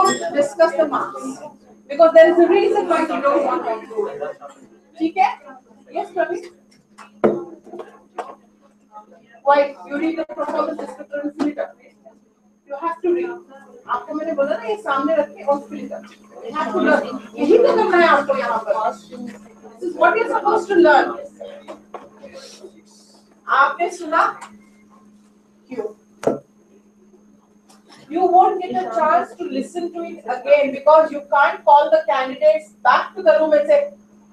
don't discuss the marks because there is a reason why you don't want to do it. Okay? Yes, Praveen? Why? You read the proposal descriptor and fill it up. You have to read. आपको मैंने बोला ना ये सामने रख के और fill it up. You have to learn. यही तो करना है आपको यहाँ पर. This is what you're supposed to learn. आपने सुना? क्यों? You won't get a chance to listen to it again because you can't call the candidates back to the room and say,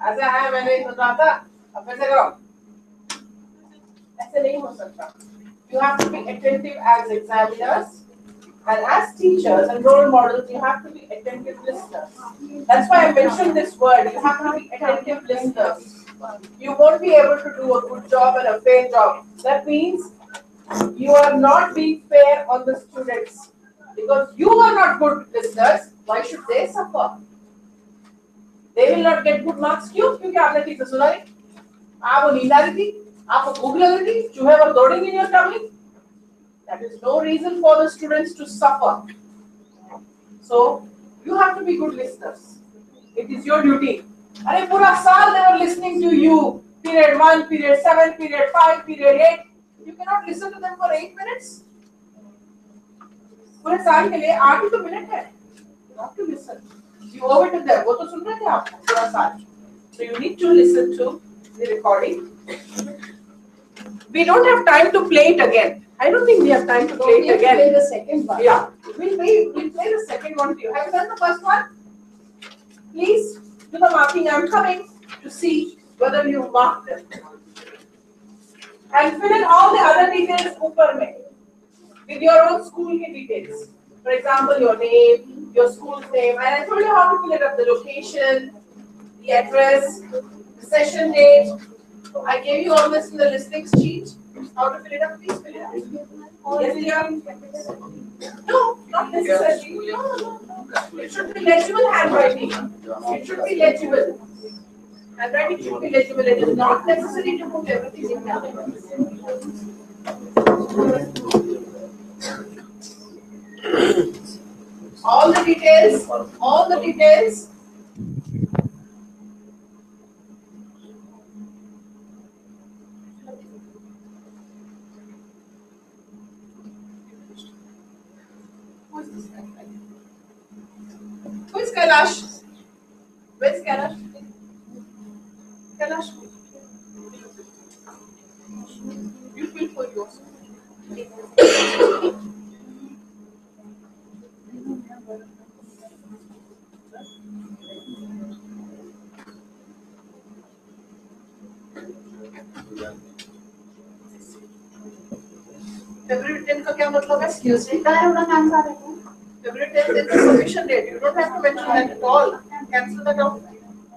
ऐसा है मैंने सुना था, अब कैसे करो? ऐसे नहीं हो सकता. You have to be attentive as examiners. And as teachers and role models, you have to be attentive listeners. That's why I mentioned this word. You have to be attentive listeners. You won't be able to do a good job and a fair job. That means you are not being fair on the students. Because you are not good listeners, why should they suffer? They will not get good marks. क्यों? क्योंकि आपने ठीक से सुना नहीं. आपको नींद आ रही थी, आपको भूख लग रही थी, चूहे वर दौड़ेंगे in your tummy. That is no reason for the students to suffer. So you have to be good listeners. It is your duty. अरे पूरा साल they were listening to you. Period 1, period 7, period 5, period 8. You cannot listen to them for 8 minutes. पूरे साल के लिए 8 ही तो minute है. You have to listen. You owe it to them. वो तो सुन रहे थे आप पूरा साल. So you need to listen to the recording. We don't have time to play it again. I don't think we have time to play it again. Play the second one. Yeah, we'll play the second one to you. Have you done the first one? Please do the marking. I'm coming to see whether you marked them. And fill in all the other details upper mein with your own school details. For example, your name, your school's name, and I told you how to fill it up: the location, the address, the session date. I gave you all this in the listening sheet. How to fill it up? Please fill it up. Yes, dear. No, not necessarily. No. It should be legible handwriting. It should be legible. Handwriting should be legible. It is not necessary to put everything in there. All the details. All the details. Who is Kailash? Where is Kailash? Kailash. You feel for yours. February 10 का क्या मतलब है? Tuesday. February 10th is the submission date. You don't have to mention that at all. Cancel that out.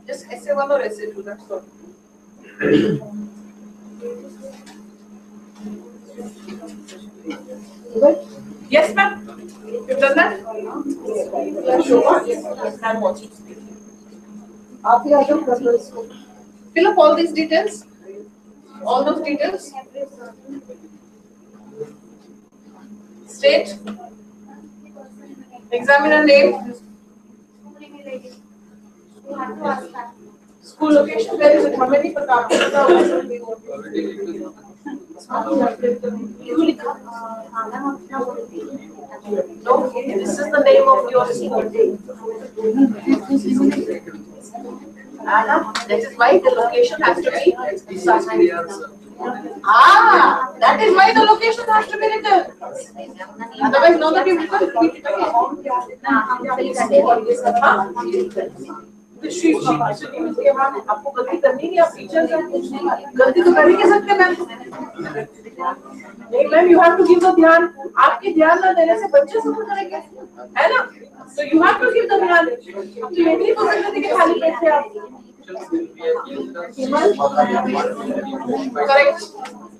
Just SA1 or SA2. That's all. Yes, ma'am. You've done that? I'm watching. Fill up all these details. All those details. State. Examiner name. School location. Where is it? How many प्रकार के पता No, this is the name of your school. Anna, that is why the location has to be. That is why the location has to be written. Otherwise, no that you will repeat it again. आपको गलती करनी नहीं, आप teacher हैं, गलती तो कर ही नहीं सकते मैम. नहीं ma'am, you have to give the ध्यान. आपके ध्यान न देने से बच्चे सफर करेंगे, है ना? So you have to give the ध्यान. तो ये नहीं बोल सकते कि खाली पेट से आप.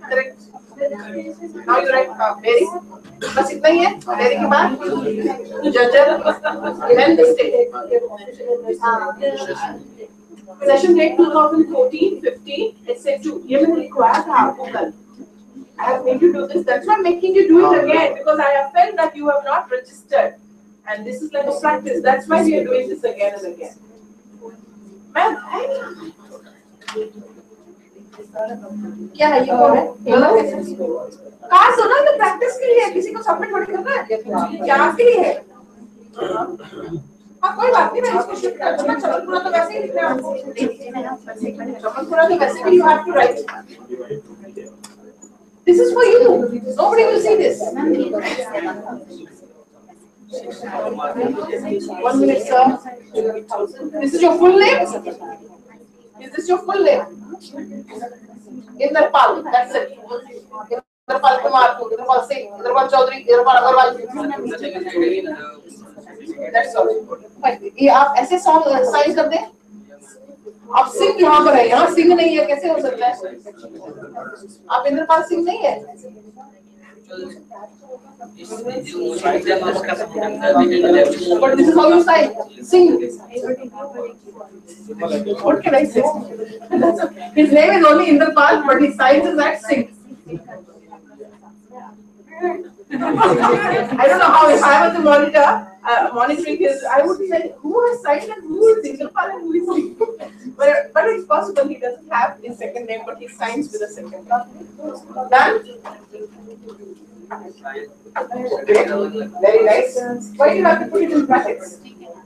Correct. Now you write Mary. बस इतना ही है. Mary के बाद Jhajjar then the state. Session date 2014-15. Essay 2. ये मैंने लिखवाया था आपको कल. I have made you do this. That's why I'm making you do it again because I have felt that you have not registered. And this is like a practice. That's why we are doing this again and again. Ma'am, क्या है ये कौन है? कहाँ सुना तो practice के लिए है, किसी को सबमिट थोड़ी करना है, क्या के लिए है? हाँ कोई बात नहीं, मैं इसको शिफ्ट कर दूँगा, चमनपुरा तो वैसे ही लिखना है आपको, चमनपुरा तो वैसे भी you have to write. This is for you. Nobody will see this. 1 minute, sir. This is your full name? Is this your full name? Inderpal, that's it. Inderpal Kumar, Inderpal Singh, Inderpal Chaudhary, Inderpal Agarwal. That's all. ये आप ऐसे song sign कर दें? आप सिंह यहाँ पर है, यहाँ सिंह नहीं है, कैसे हो सकता है? आप इंद्रपाल सिंह नहीं है? But this is how you sign. Singh. What can I say? His name is only Inderpal, but he signs as that Singh. I don't know how. If I was the monitor, monitoring his, I would say who has signed and who is Inderpal and who is Singh. But it's possible he doesn't have his second name, but he signs with a second name. Done. Very nice. Why do you have to put it in brackets?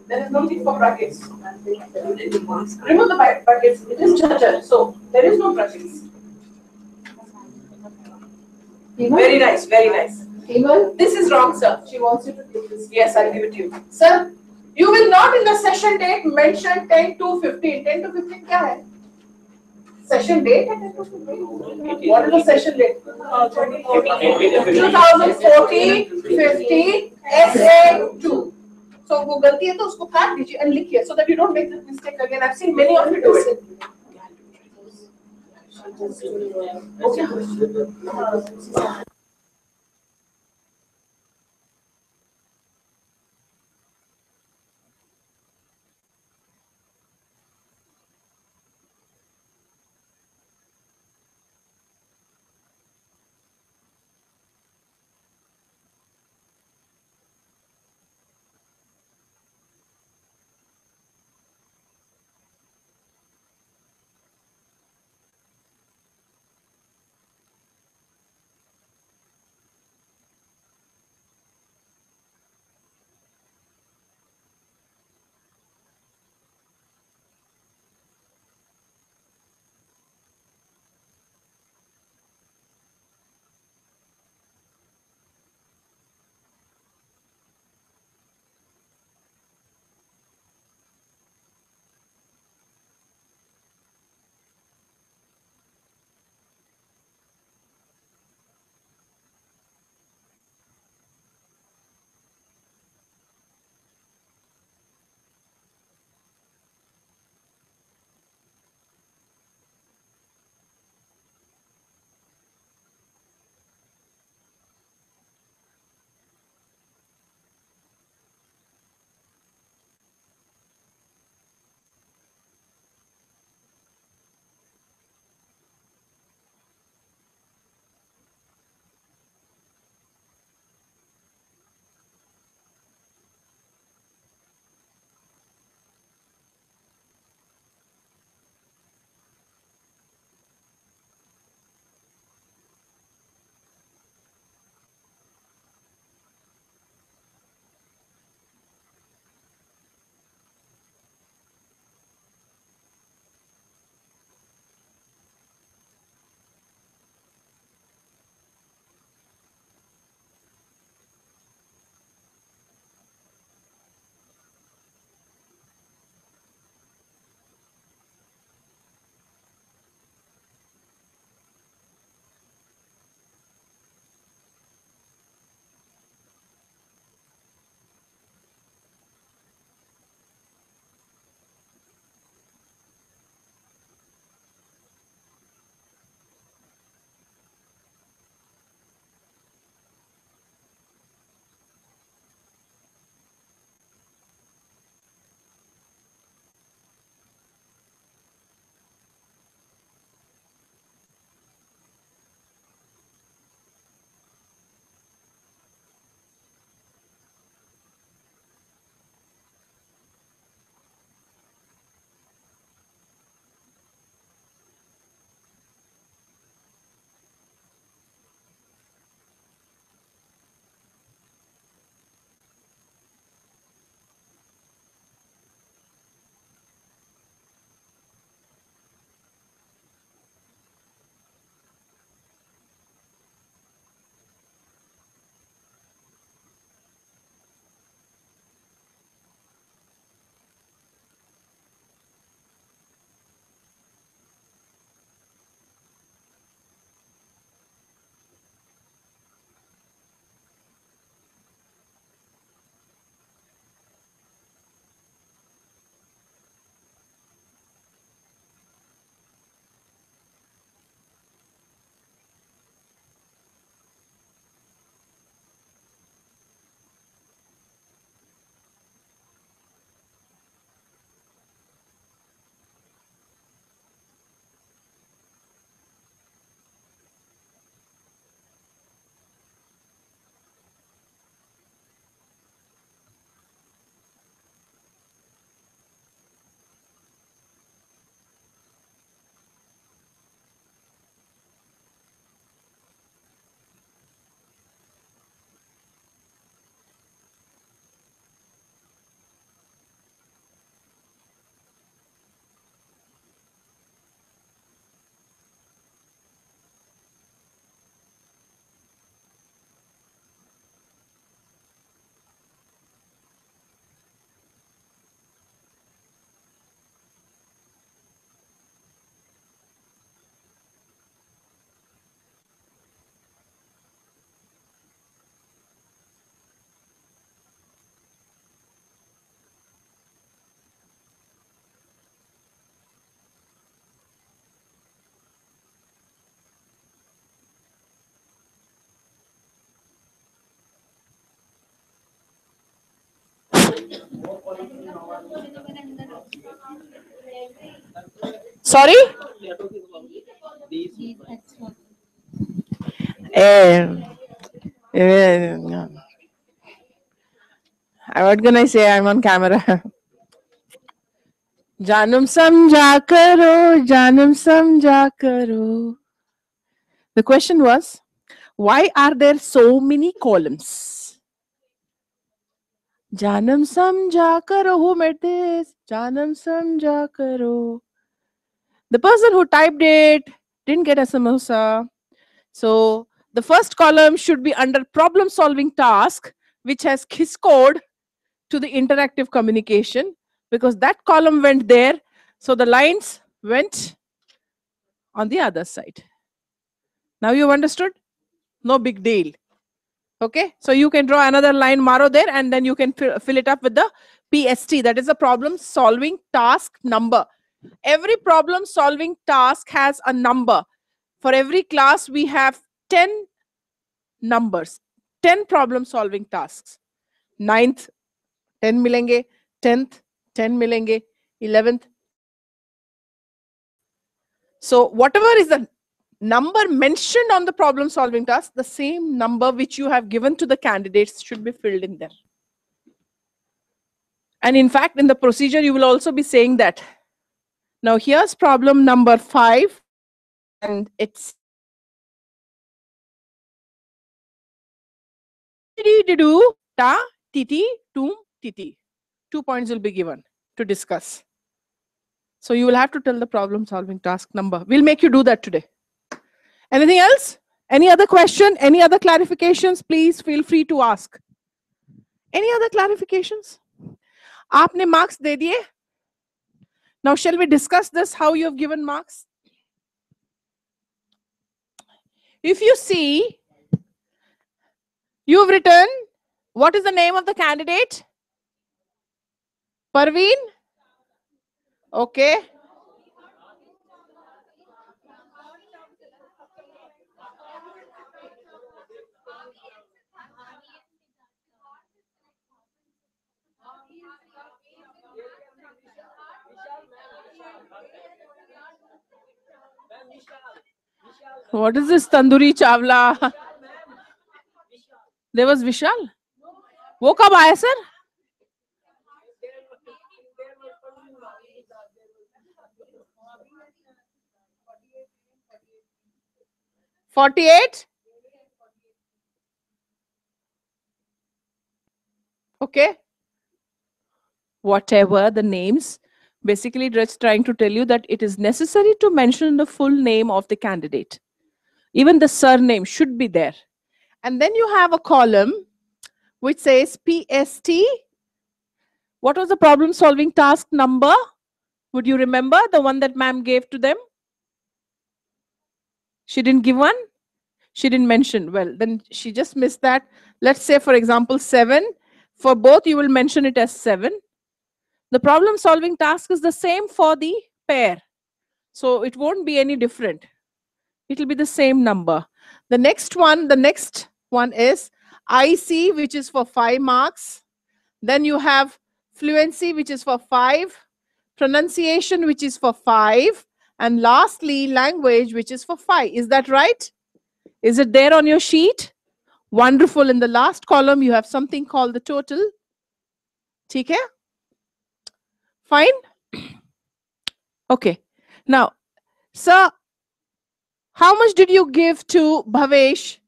There is no need for brackets. Remove the brackets. It is church, so there is no brackets. Very nice, very nice. This is wrong, sir. She wants you to do this. Yes, I'll give it to you. Sir, you will not in the session date mention 10 to 15. 10 to 15 क्या है? Session date? What is the session date? 2014, 15, SA2. So वो गलती है तो उसको काट दीजिए and लिखिए so that you don't make this mistake again. I've seen many of you do it. Okay. Sorry? Eh, what can I say? I'm on camera. Janam samjha karo, janam samjha karo. The question was, why are there so many columns? Janam samjha karo. Who made this? Janam samjha karo. The person who typed it didn't get a samosa. So the first column should be under problem solving task, which has KISS code to the interactive communication, because that column went there. So the lines went on the other side. Now you've understood? No big deal. Okay, so you can draw another line Maro there, and then you can fill it up with the PST, that is a problem solving task number. Every problem solving task has a number. For every class, we have 10 numbers, 10 problem solving tasks. 9th, 10 milenge, 10th, 10 milenge, 11th. So whatever is the number mentioned on the problem solving task, the same number which you have given to the candidates should be filled in there. And in fact, in the procedure, you will also be saying that. Now here's problem number 5, and it's do ta titi tum titi. 2 points will be given to discuss. So you will have to tell the problem solving task number. We'll make you do that today. Anything else? Any other question? Any other clarifications? Please feel free to ask. Any other clarifications? Aapne marks de diye? Now shall we discuss this, how you have given marks? If you see, you've written, what is the name of the candidate? Parveen? Okay. What is this Tandoori Chawla? There was Vishal. वो कब आया sir? $48. Okay. Whatever the names, basically just trying to tell you that it is necessary to mention the full name of the candidate. Even the surname should be there. And then you have a column which says PST. What was the problem solving task number? Would you remember the one that ma'am gave to them? She didn't give one? She didn't mention. Well, then she just missed that. Let's say, for example, 7. For both, you will mention it as 7. The problem solving task is the same for the pair. So it won't be any different. It will be the same number. The next one is IC, which is for 5 marks. Then you have fluency, which is for 5. Pronunciation, which is for 5. And lastly, language, which is for 5. Is that right? Is it there on your sheet? Wonderful. In the last column, you have something called the total. Okay? Fine? Okay. Now, sir, how much did you give to Bhavesh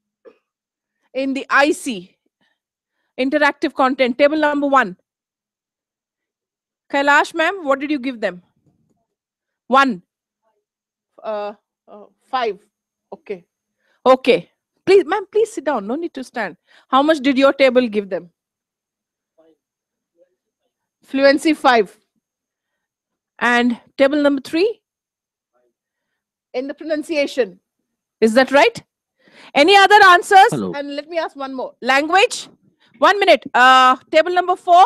in the IC, interactive content, table number 1? Kailash, ma'am, what did you give them? 1. 5. Okay. Okay. Please, ma'am, please sit down. No need to stand. How much did your table give them? Fluency 5. And table number 3? In the pronunciation. Is that right? Any other answers? Hello. And let me ask one more. Language? 1 minute. Table number 4.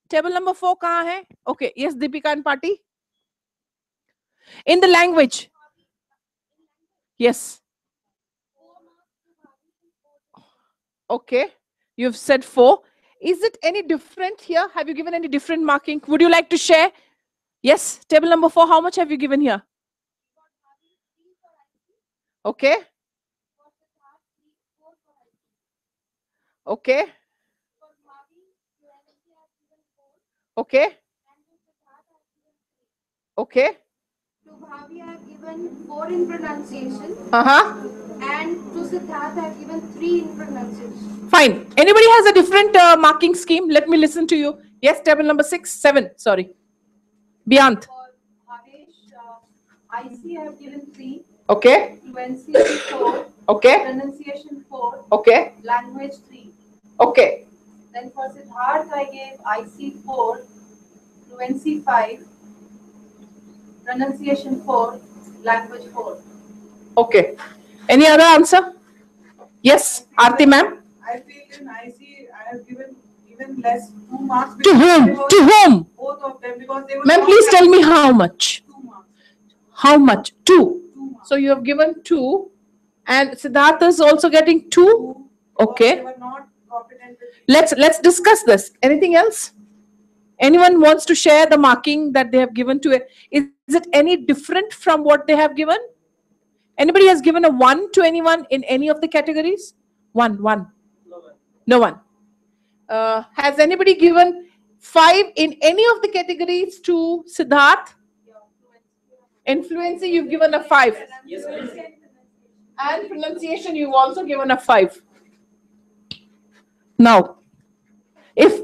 Table number 4 kahan hai? Okay. Yes, Deepika and Pati. In the language. Yes. Okay. You've said 4. Is it any different here? Have you given any different marking? Would you like to share? Yes, table number 4, how much have you given here? Okay. Okay. Okay. Okay. To Bhavi, I have given 4 in pronunciation. Uh-huh. And to Siddharth, I have given 3 in pronunciation. Fine. Anybody has a different marking scheme? Let me listen to you. Yes, table number 6, 7. Sorry. Beyond. For Bhavesh, IC I have given 3. Okay. Fluency 4. Okay. Pronunciation 4. Okay. Language 3. Okay. Then for Siddharth, I gave IC 4. Fluency 5. Pronunciation 4. Language 4. Okay. Any other answer? Yes, Aarti ma'am. I feel in IC I have given even less 2 marks. To whom? To whom? Both of them because they were. Ma'am, please tell me how much. 2 marks. How much? 2. 2 marks. So you have given 2, and Siddhartha is also getting 2. 2. Okay. They were not competent with. Let's discuss this. Anything else? Anyone wants to share the marking that they have given to it? Is it any different from what they have given? Anybody has given a 1 to anyone in any of the categories? 1. No one. Has anybody given 5 in any of the categories to Siddharth? In fluency, you've given a 5. Yes, And pronunciation, you've also given a 5. Now, if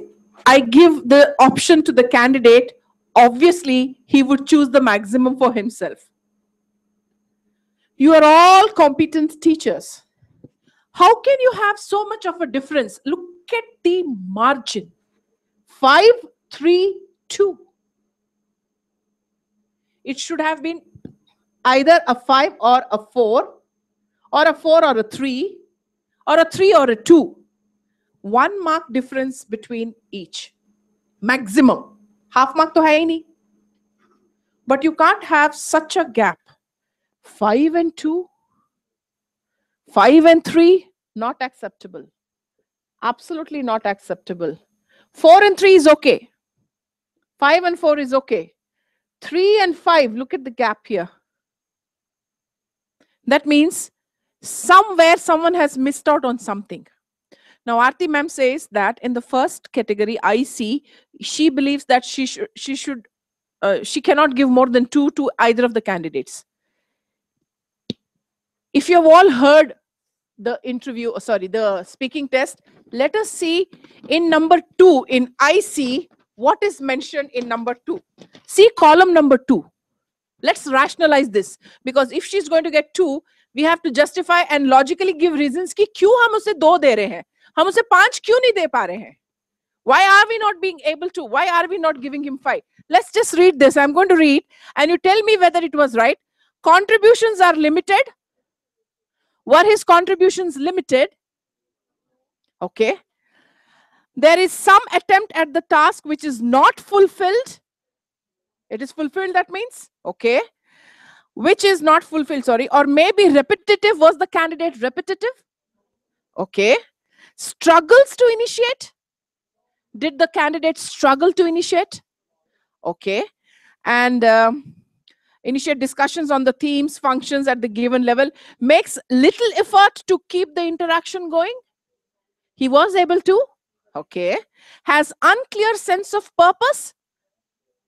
I give the option to the candidate, obviously he would choose the maximum for himself. You are all competent teachers. How can you have so much of a difference? Look at the margin. 5, 3, 2. It should have been either a 5 or a 4, or a 4 or a 3, or a 3 or a 2. 1 mark difference between each. Maximum. Half mark to hai nahi. But you can't have such a gap. 5 and 2, 5 and 3, not acceptable. Absolutely not acceptable. 4 and 3 is okay. 5 and 4 is okay. 3 and 5, look at the gap here. That means somewhere someone has missed out on something. Now, Aarti ma'am says that in the first category, IC, she believes that she cannot give more than 2 to either of the candidates. If you have all heard the interview, the speaking test, let us see in number 2 in IC what is mentioned in number 2. See column number 2. Let's rationalize this, because if she's going to get 2, we have to justify and logically give reasons कि क्यों हम उसे 2 दे रहे हैं, हम उसे 5 क्यों नहीं दे पा रहे हैं. Why are we not being able to? Why are we not giving him 5? Let's just read this. I'm going to read and you tell me whether it was right. Contributions are limited. Were his contributions limited? Okay. There is some attempt at the task which is not fulfilled. It is fulfilled, that means? Okay. Which is not fulfilled, sorry. Or maybe repetitive. Was the candidate repetitive? Okay. Struggles to initiate. Did the candidate struggle to initiate? Okay. And initiate discussions on the themes, functions at the given level. Makes little effort to keep the interaction going. He was able to. Okay. Has unclear sense of purpose.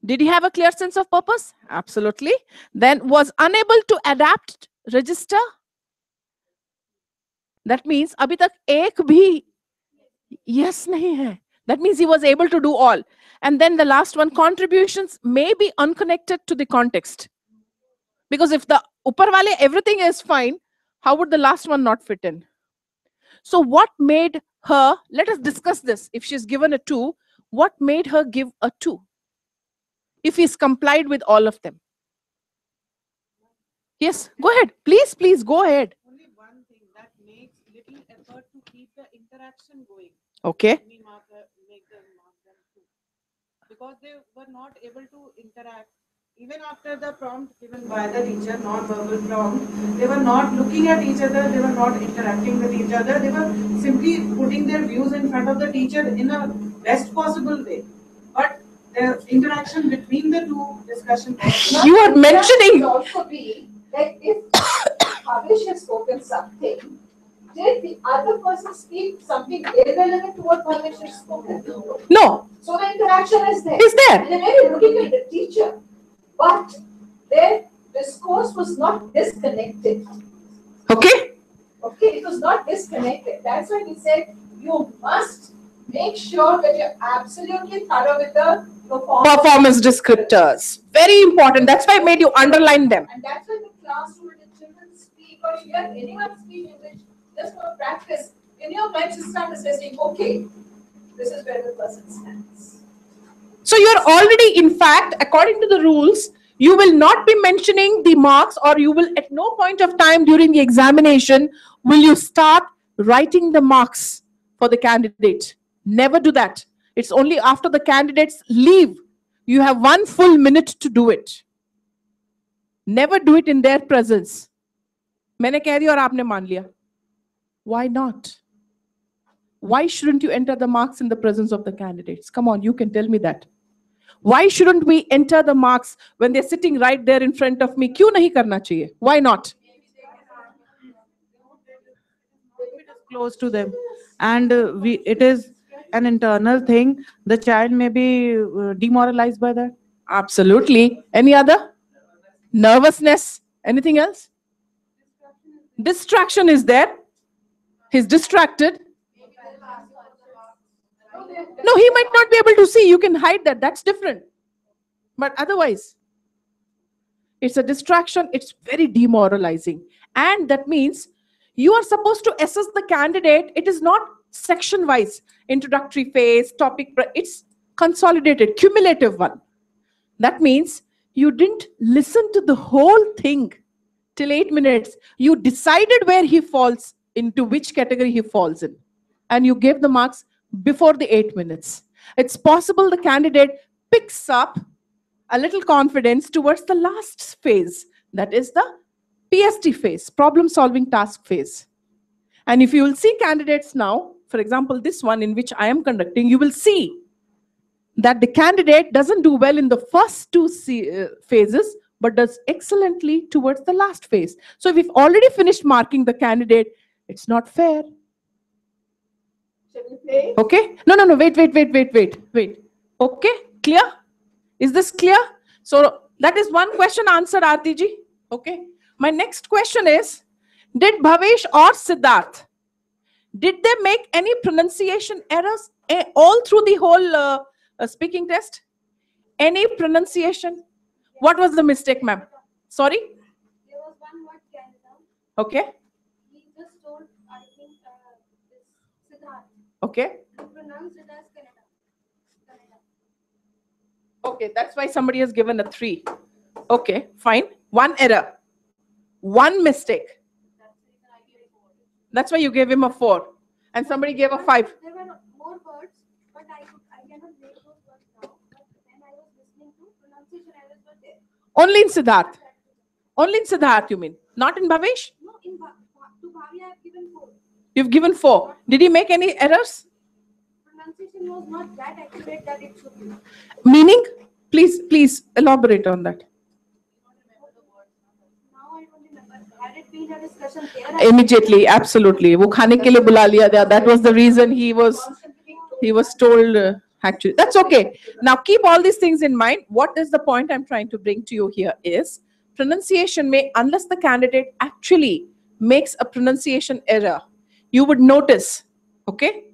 Did he have a clear sense of purpose? Absolutely. Then was unable to adapt, register. That means abhi tak ek bhi yes nahi hai. That means he was able to do all. And then the last one, contributions may be unconnected to the context. Because if the upar wale everything is fine, how would the last one not fit in? So what made her, let us discuss this. If she's given a 2, what made her give a 2? If he's complied with all of them. Yes, go ahead. Please go ahead. Only one thing that makes little effort to keep the interaction going. Okay. We make them mark them too. Because they were not able to interact even after the prompt given by the teacher, non-verbal prompt, they were not looking at each other, they were not interacting with each other, they were simply putting their views in front of the teacher in a best possible way. But the interaction between the two discussion was You are mentioning. Could also be that if Bhavesh has spoken something, did the other person speak something irrelevant to what Bhavesh has spoken? No. So the interaction is there. Is there. And they may be looking at the teacher, but their discourse was not disconnected. Okay. Okay, it was not disconnected. That's why we said you must make sure that you're absolutely thorough with the Performance descriptors. Very important. That's why I made you underline them. And that's why the classroom when the children speak or hear anyone speak English, just for practice, in your mind you start assessing, okay, this is where the person stands. So you're already, in fact, according to the rules, you will not be mentioning the marks, or you will at no point of time during the examination will you start writing the marks for the candidate. Never do that. It's only after the candidates leave. You have 1 full minute to do it. Never do it in their presence. मैंने कह दिया और आपने मान लिया. Why not? Why shouldn't you enter the marks in the presence of the candidates? Come on, you can tell me that. Why shouldn't we enter the marks when they're sitting right there in front of me? क्यों नहीं करना चाहिए? Why not? close to them, and it is an internal thing. The child may be demoralized by that. Absolutely. Any other? Nervousness? Anything else? Distraction is there. He's distracted. No, he might not be able to see. You can hide that. That's different. But otherwise, it's a distraction. It's very demoralizing. And that means you are supposed to assess the candidate. It is not section-wise, introductory phase, topic. It's consolidated, cumulative one. That means you didn't listen to the whole thing till 8 minutes. You decided where he falls, into which category he falls in. And you gave the marks before the 8 minutes. It's possible the candidate picks up a little confidence towards the last phase. That is the PST phase, problem solving task phase. And if you will see candidates now, for example, this one in which I am conducting, you will see that the candidate doesn't do well in the first two phases, but does excellently towards the last phase. So if we've already finished marking the candidate, it's not fair. Shall we play? Okay? No, wait. Okay? Clear? Is this clear? So that is one question answered, Aarti ji. Okay? My next question is, did Bhavesh or Siddharth, did they make any pronunciation errors all through the whole speaking test? Any pronunciation? What was the mistake, ma'am? Sorry? There was one word, Canada. Okay. He just told, I think, this Siddharth. Okay. He pronounced it as Canada. Canada. Okay, that's why somebody has given a 3. Okay, fine. One error. One mistake. That's why you gave him a 4. And somebody gave a 5. There were more words, but I cannot make those words now. But when I was listening to pronunciation errors were there. Only in Siddharth. Only in Siddharth, you mean? Not in Bhavesh? No, to Bhavi I have given 4. You've given 4. Did he make any errors? Pronunciation was not that accurate that it should be. Meaning? Please elaborate on that. Now I don't remember. Had it been a discussion there, Immediately, absolutely. वो खाने के लिए बुला लिया था. That was the reason he was told actually. That's okay. Now keep all these things in mind. What is the point I'm trying to bring to you here is pronunciation may, unless the candidate actually makes a pronunciation error, you would notice, okay?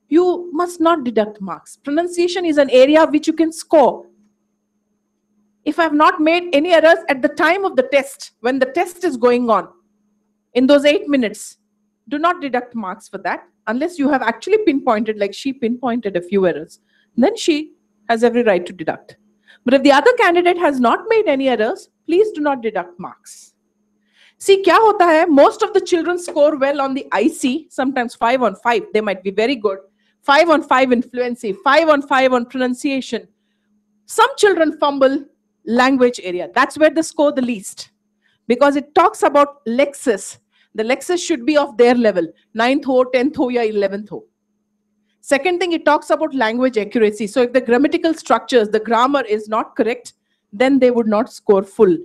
You must not deduct marks. Pronunciation is an area which you can score. If I have not made any errors at the time of the test, when the test is going on, in those 8 minutes, do not deduct marks for that unless you have actually pinpointed, like she pinpointed a few errors. Then she has every right to deduct. But if the other candidate has not made any errors, please do not deduct marks. See, kya hota hai? Most of the children score well on the IC, sometimes 5 on 5. They might be very good. 5 on 5 in fluency, 5 on 5 on pronunciation. Some children fumble, language area. That's where they score the least, because it talks about lexis. The lexis should be of their level, 9th ho, 10th ho, ya 11th ho. Second thing, it talks about language accuracy. So if the grammatical structures, the grammar is not correct, then they would not score full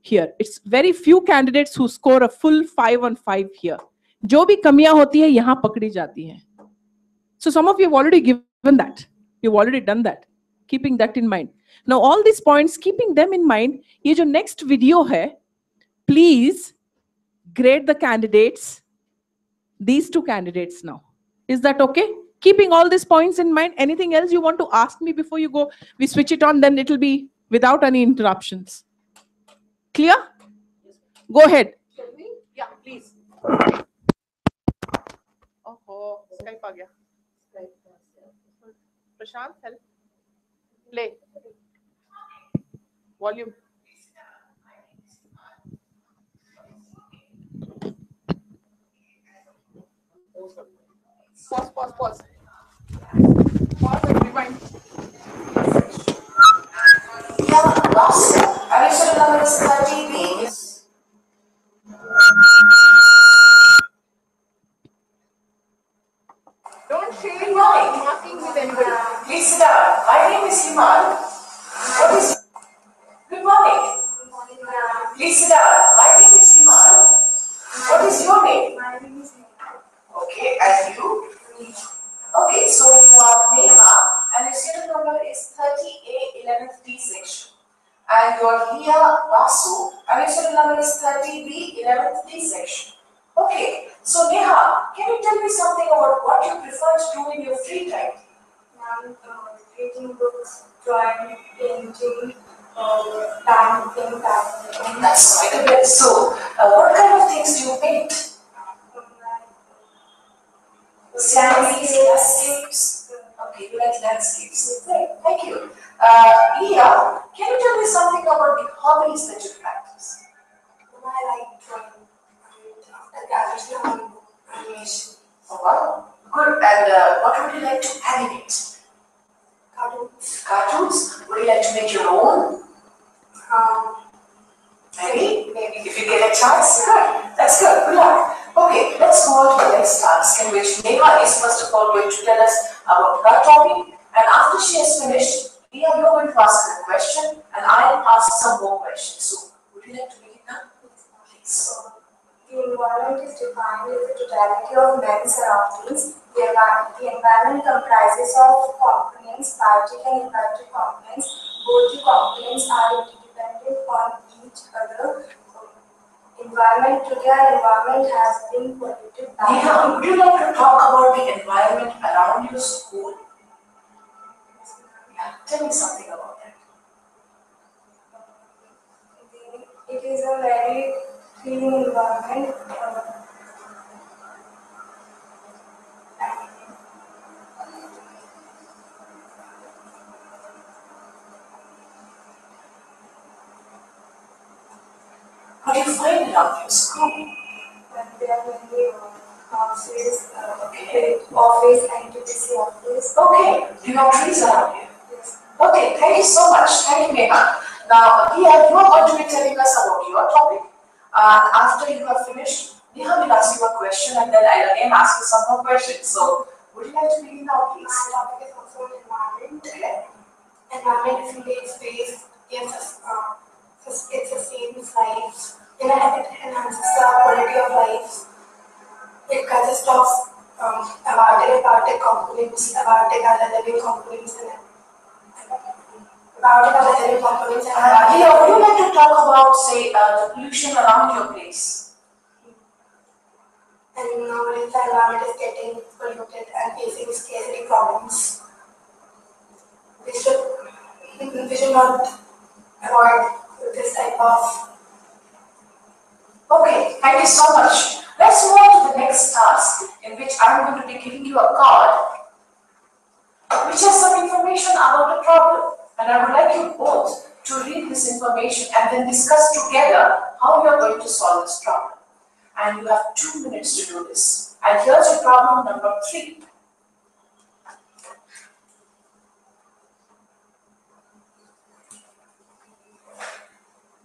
here. It's very few candidates who score a full 5 on 5 here. जो भी कमियां होती है यहाँ पकड़ी जाती हैं. So some of you have already given that. You've already done that. Keeping that in mind. Now all these points, keeping them in mind, ये जो next video है, please grade the candidates, these two candidates now. Is that okay? Keeping all these points in mind, anything else you want to ask me before you go? We switch it on, then it'll be without any interruptions. Clear? Go ahead. Yeah, please. Oh, Skype aa gaya. Prashant, help. Play. Volume. Pause. Pause and rewind. Additional number is 30B. Don't share your marking with anybody. Please sit down. My name is Himal. What is Good morning. Please sit down. My name is Himal. What is your name? My name is Okay, and you? Okay, so you are Neha, and your serial number is 30A 11th D section. And you are Leah Vasu, and your serial number is 30B 11th D section. Okay, so Neha, can you tell me something about what you prefer to do in your free time? reading books, drawing, painting, dancing. That's quite a bit. So, what kind of things do you paint? Landscapes. Okay, you like landscapes. Great, thank you. Leah, can you tell me something about the hobbies that you practice? I like drawing. After graduation, animation. Oh, wow. Good. And what would you like to animate? Cartoons. Cartoons? Would you like to make your own? Maybe? If you get a chance? Good. That's good. Good luck. Okay, let's go on to the next task, in which Neha is first of all going to tell us about her topic, and after she has finished, Leah, you're going to ask her a question, and I'll ask some more questions. So, would you like to begin now? Please. The environment is defined as the totality of men's surroundings. The environment comprises of components, biotic and abiotic components. Both the components are interdependent on each other. Our environment has been polluted by. Neha, would you like to talk about the environment around your school? Yeah, tell me something about that. It is a very clean environment. How do you find it out your school? And there are many houses, office, NTPC office. Okay, do you have trees around here? Yes. Okay, thank you so much. Thank you, Neha. Now, Leah, you are going to be telling us about your topic. After you have finished, Neha will ask you a question, and then I'll again ask you some more questions. So, would you like to begin now, please? My topic is also environment. Okay. Environment is in the space, it sustains life, it enhances the quality of life. It consists of abiotic components, abiotic and living components, and abiotic and living components. Leah, would you like to talk about, say, the pollution around your place? And nowadays the environment is getting polluted and facing scarcity problems. We should not avoid this type of. Okay, thank you so much. Let's move on to the next task, in which I'm going to be giving you a card which has some information about the problem. And I would like you both to read this information and then discuss together how you are going to solve this problem. And you have 2 minutes to do this. And here's your problem number 3.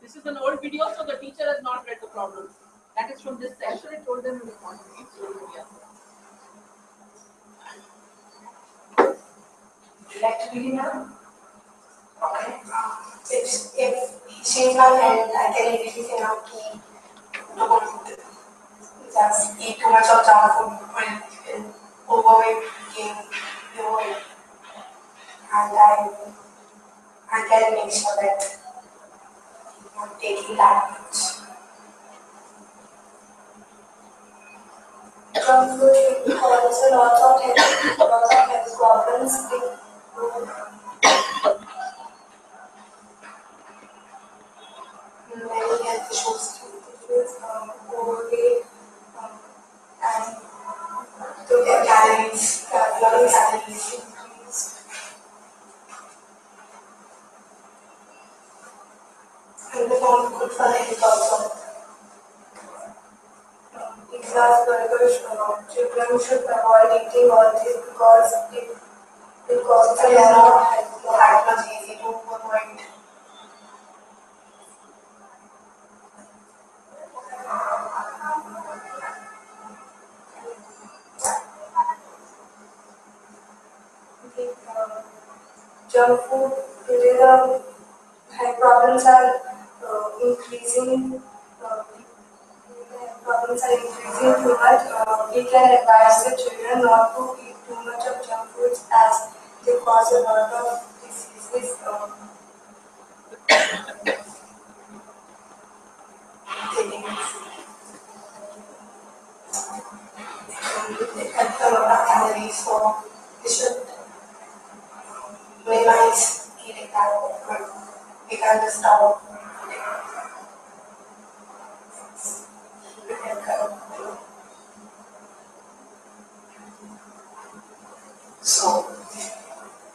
This is an old video, so the teacher has not read the problem. That is from this I session. should have told them in the context. Would you like to begin now? Okay. If she's my friend, I can easily say now कि don't just eat too much of junk food when you feel overweight, gain your weight, and I can make sure that I'm taking that much. Junk food causes a lot of health problems. Many health issues, overweight, and to get calories, blood calories increase, and they don't good for health also. Pizzas, burgers, children should avoid eating all this because they are not that much easy to avoid. Junk food, today the health problems are increasing. Problems are increasing too much. We can advise the children not to eat too much of junk foods as they cause a lot of diseases. They contain a lot of calories, so we should minimize eating that. We can't just stop. So,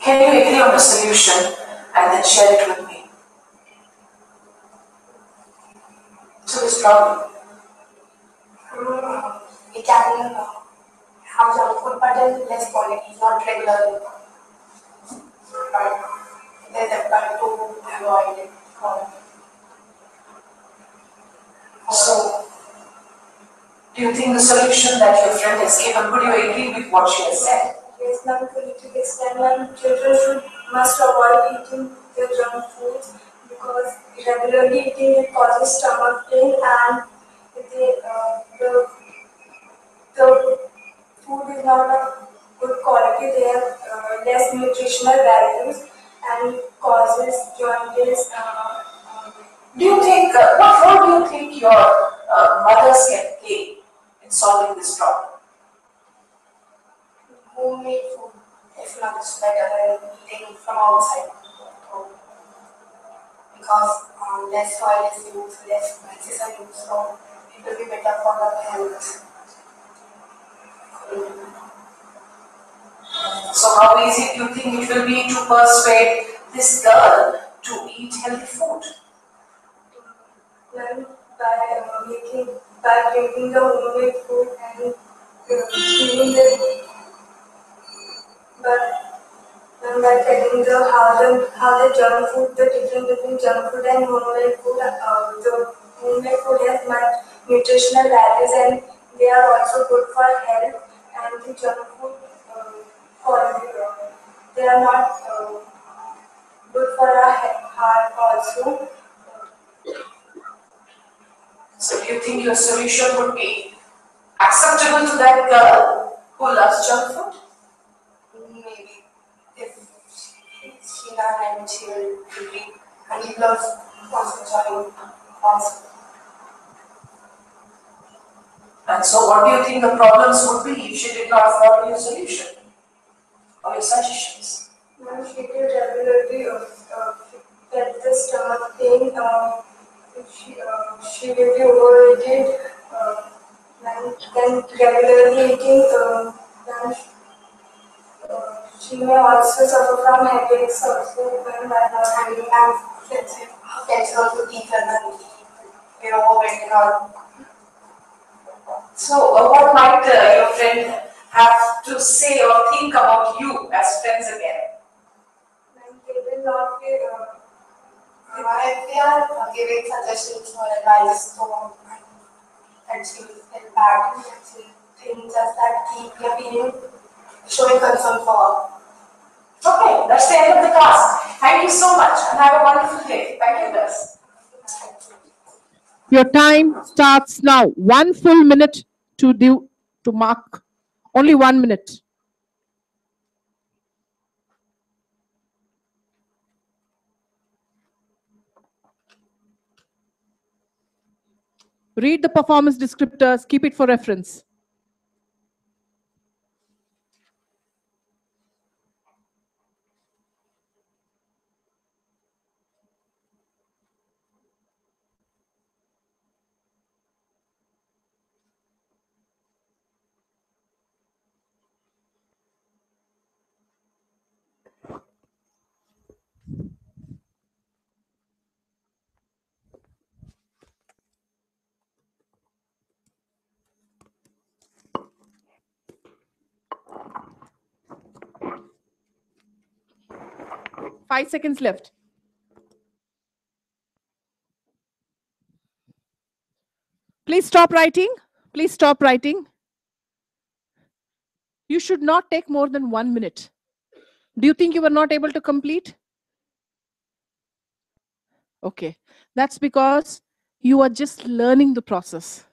can you agree on a solution and then share it with me? To this problem. We can have junk food, but in less quantity, not regularly. Right? There's a plan to avoid it. So, do you think the solution that your friend has given, would you agree with what she has said? Yes, ma'am, to the extent that children must avoid eating the junk foods because regularly eating it causes stomach pain and the food is not of good quality. They have less nutritional values and causes jaundice. Do you think, what role do you think your mothers can play in solving this problem? Homemade food is much better than eating from outside because less oil is used, less spices are used, so it will be better for the health. So how easy do you think it will be to persuade this girl to eat healthy food? Well, by drinking the homemade food and giving the but by telling how the junk food, the difference between junk food and homemade food, the homemade food has much nutritional values and they are also good for health, and the junk food quality, they are not good for our heart also. So do you think your solution would be acceptable to that girl who loves junk food? Maybe if she and she will agree, and he loves also join also. And so what do you think the problems would be if she did not follow your solution or your suggestions? When she did regularly get the stomach pain, if she will be overweighted, then regularly eating, then she may also suffer from headaches also when by not having can also teeth and you know overweight and all. So what might your friend have to say or think about you as friends again? And they will not be If we are giving suggestions or advice, so actually impact things just that keep your feeling showing concern for. Okay, that's the end of the task. Thank you so much and have a wonderful day. Thank you, guys. Your time starts now. 1 full minute to mark. Only 1 minute. Read the performance descriptors. Keep it for reference. Five seconds left. Please stop writing. Please stop writing. You should not take more than 1 minute. Do you think you were not able to complete? Okay. That's because you are just learning the process.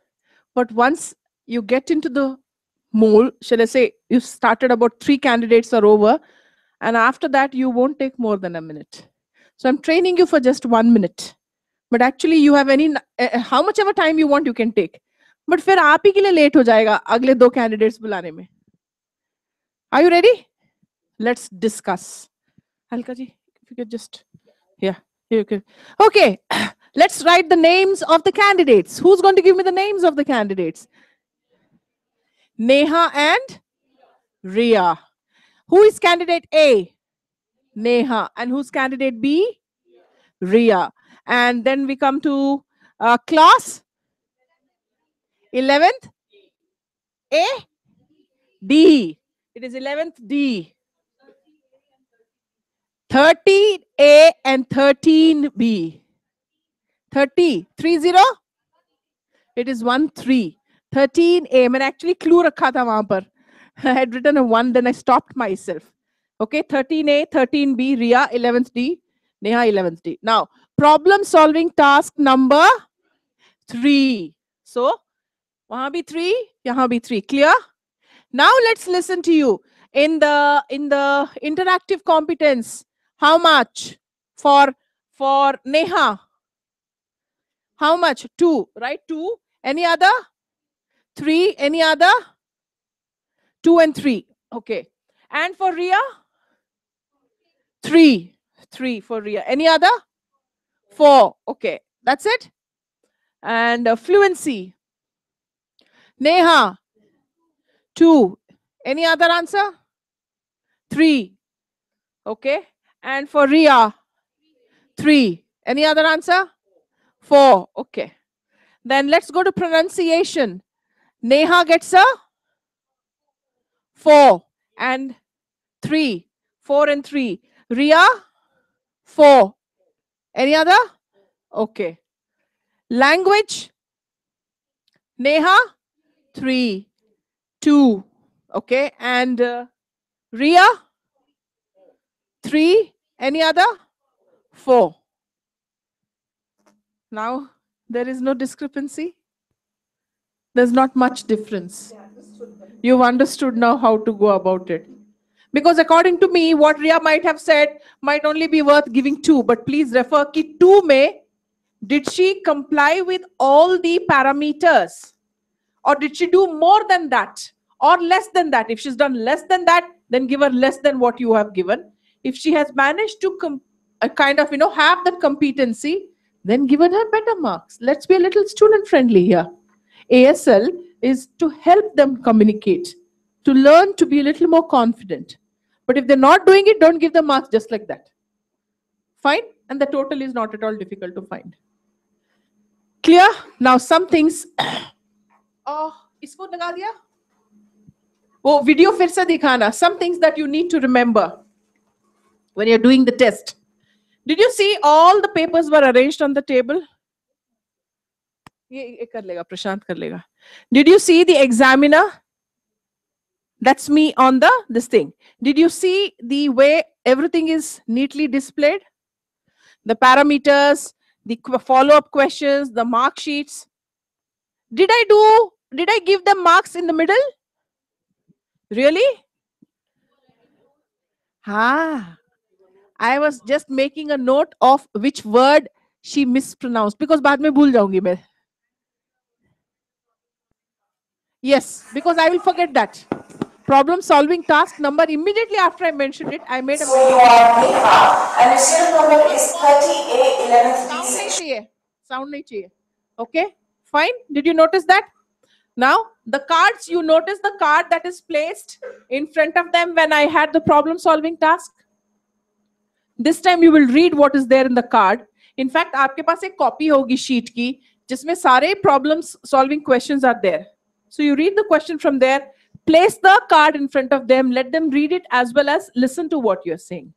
But once you get into the mold, shall I say, you started about 3 candidates are over, and after that, you won't take more than a minute. So I'm training you for just 1 minute. But actually, you have any, how much ever time you want, you can take. But फिर आप ही के लिए late हो जाएगा अगले 2 candidates बुलाने में. Are you ready? Let's discuss. Halka ji, if you could just, yeah, you can. Okay, let's write the names of the candidates. Who's going to give me the names of the candidates? Neha and Ria. Who is candidate A? Neha. And who's candidate B? Ria. And then we come to class 11th A, D. It is 11th D. 13A and 13B. 30. 30? It is 1 3. 13A. मैंने actually clue रखा था वहां पर. I had written a 1, then I stopped myself. Okay, 13A, 13B, Ria, 11th D, Neha, 11th D. Now, problem solving task number 3. So, wahan bhi 3, yahan bhi 3. Clear? Now let's listen to you. In the interactive competence, how much for Neha? How much? 2, right? 2. Any other? 3. Any other? 2 and 3. Okay. And for Ria? 3. 3 for Ria. Any other? 4. Okay. That's it. And fluency. Neha? 2. Any other answer? 3. Okay. And for Ria? 3. Any other answer? 4. Okay. Then let's go to pronunciation. Neha gets a 4 and 3. 4 and 3. Ria? 4. Any other? Okay. Language? Neha? 3. 2. Okay. And Ria? 3. Any other? 4. Now, there is no discrepancy. There's not much difference. You've understood now how to go about it. Because according to me, what Ria might have said might only be worth giving 2. But please refer ki 2 mein, did she comply with all the parameters? Or did she do more than that? Or less than that? If she's done less than that, then give her less than what you have given. If she has managed to kind of, have that competency, then given her better marks. Let's be a little student friendly here. ASL is to help them communicate, to learn to be a little more confident. But if they're not doing it, don't give them marks just like that. Fine? And the total is not at all difficult to find. Clear? Now some things. Oh, इसको लगा दिया? वो video फिर से दिखाना. Some things that you need to remember when you're doing the test. Did you see all the papers were arranged on the table? ये कर लेगा, प्रशांत कर लेगा. Did you see the examiner? That's me on this thing. Did you see the way everything is neatly displayed? The parameters, the follow-up questions, the mark sheets. Did I give them marks in the middle? Really? I was just making a note of which word she mispronounced because बाद में भूल जाऊंगी मैं. Yes, because I will forget that. Problem solving task number, immediately after I mentioned it, I made a So you are Neha, and your serial number is 30A 11th sound B नहीं section. चाहिए. Sound नहीं चाहिए. Okay, fine. Did you notice that? Now, the cards, you notice the card that is placed in front of them when I had the problem solving task? This time you will read what is there in the card. In fact, आपके पास एक copy होगी sheet की जिसमें सारे problem solving questions are there. So you read the question from there, place the card in front of them, let them read it as well as listen to what you're saying.